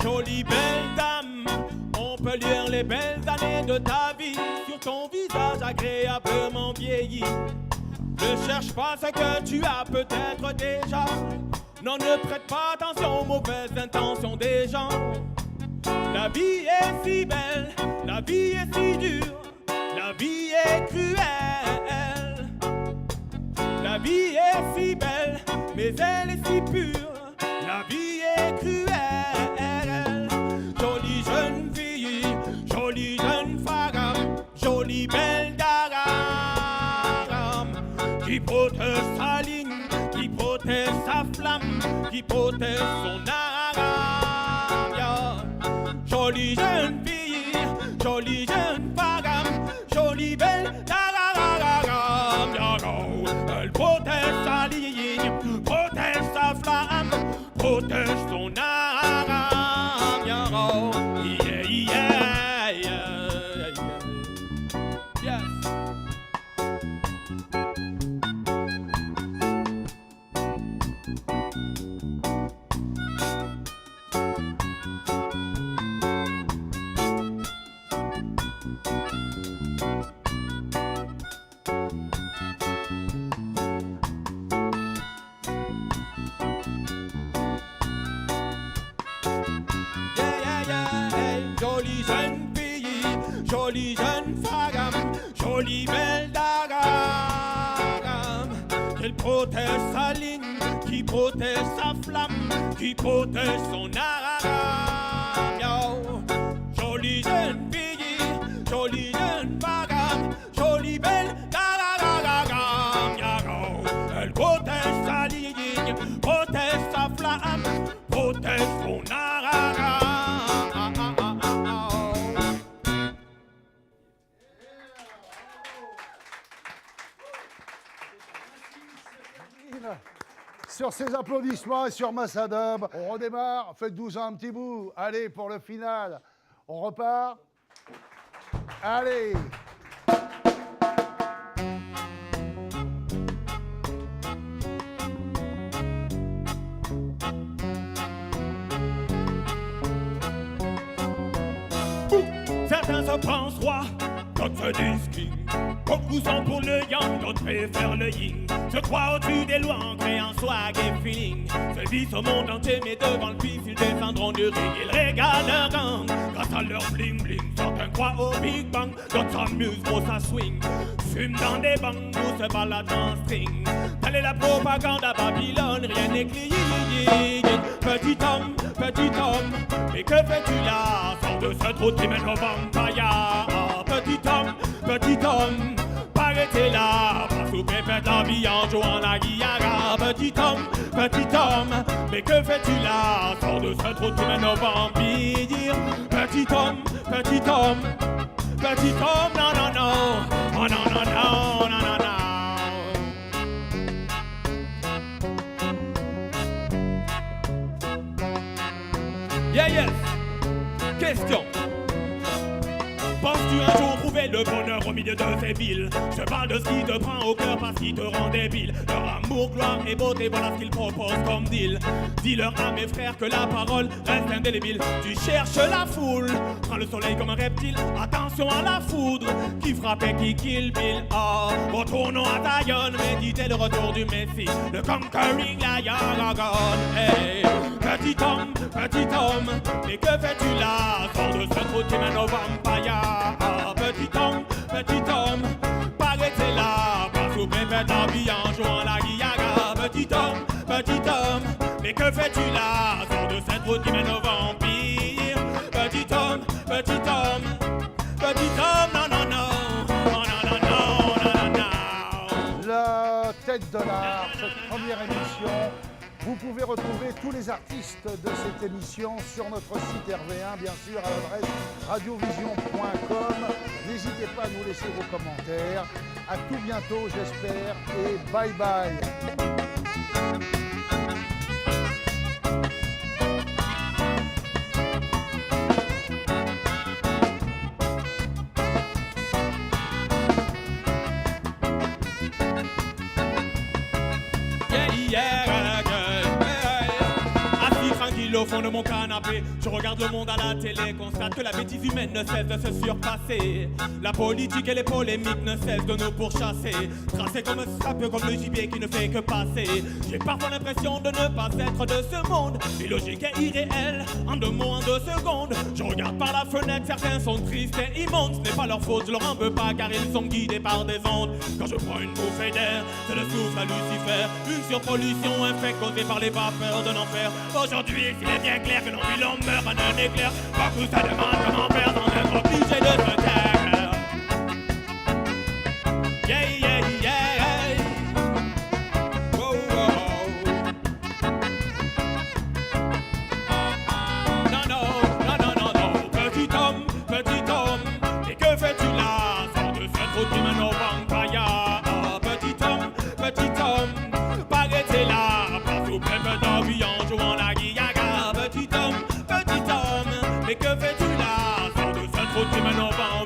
Jolie belle dame, relire les belles années de ta vie sur ton visage agréablement vieilli. Ne cherche pas ce que tu as peut-être déjà. Non, ne prête pas attention aux mauvaises intentions des gens. La vie est si belle, la vie est si dure, la vie est cruelle. La vie est si belle, mais elle est si pure. La vie est cruelle. Jolie jeune fille, jolie jeune femme, jolie belle dame, qui protège sa ligne, qui protège sa flamme, qui protège son âme. Jolie jeune fille, jolie jeune femme, jolie belle dame. Elle protège sa ligne, protège sa flamme, protège son âme. Yeah, yeah, yeah, yeah. Jolie jeune fille, jolie jeune femme, jolie belle dame, qu'elle protège sa ligne, qui protège sa flamme, qui protège son âme. Jolie jeune fille, jolie jeune femme, jolie belle dame, elle protège sa ligne, protège sa flamme, protège son âme. Sur ces applaudissements et sur Massadub, on redémarre. Faites 12 ans un petit bout. Allez, pour le final. On repart. Allez. Certains se pensent rois, d'autres se disent king. Beaucoup sont pour le yang, d'autres préfèrent le yin. Se croient au-dessus des lois en créant swag et feeling. Se vivent au monde entier, mais devant le fils, ils descendront du ring. Ils régalent leur gang grâce à leur bling bling. Certains croient au Big Bang, d'autres s'amusent, gros ça swing. Fument dans des bangs ou se baladent en string. Telle est la propagande à Babylone, rien n'est clean. Petit homme, mais que fais-tu là? Sors de ce trou qui mène au vampire. Petit homme, paraît-il là? Pas sous pépette la vie en jouant la guillara. Petit homme, mais que fais-tu là? Sors de ce trou qui mène au vampire. Petit homme, non, non, non, oh non, non, non, non, non, non. Yeah, yes. Question. Penses-tu un jour trouver le bonheur au milieu de ces villes? Je parle de ce qui te prend au cœur parce qu'il te rend débile. Leur amour, gloire et beauté, voilà ce qu'ils proposent comme deal. Dis-leur à mes frères que la parole reste indélébile. Tu cherches la foule, prends le soleil comme un reptile. Attention à la foudre qui frappe et qui kill Bill. Oh, retournons à Zion, méditer le retour du Messie, le conquering lion. Hey, petit homme, mais que fais-tu là? Sors de ce trou qui mène au vampire. Petit homme, paraît-il là? Pas sous pépette la vie en jouant la guillara. Petit homme, mais que fais-tu là? Sors de cette route qui mène au vampire. Petit homme, non, non, non, oh, non, non, non, non, non. La tête de l'art, cette première émission. Vous pouvez retrouver tous les artistes de cette émission sur notre site RV1, bien sûr, à l'adresse radiovision.com. N'hésitez pas à nous laisser vos commentaires. À tout bientôt, j'espère, et bye bye. tranquille au fond de mon canapé. Je regarde le monde à la télé, constate que la bêtise humaine ne cesse de se surpasser. La politique et les polémiques ne cessent de nous pourchasser. Tracé comme un peu comme le gibier qui ne fait que passer. J'ai parfois l'impression de ne pas être de ce monde. Illogique et irréel, en 2 mots, en 2 secondes. Je regarde par la fenêtre, certains sont tristes et immondes. Ce n'est pas leur faute, je leur en veux pas car ils sont guidés par des ondes. Quand je prends une bouffée d'air, c'est le souffle à Lucifer. Une surpollution infecte causée par les vapeurs de l'enfer. Aujourd'hui, s'il est bien clair que nos vies l'on meurt en un éclair, beaucoup ça demande comment faire sans être obligé de se taire. Yeah, yeah, yeah. Oh, oh. Non, non, non, non, non, non. Petit homme, et que fais-tu là? Sors de cette route, maintenant, vampire. Petit homme, paraît-il là? Place au peuple d'orgueil en jouant la guillaga. Petit homme, mais que fais-tu là? Sors de cette route, maintenant, vampire.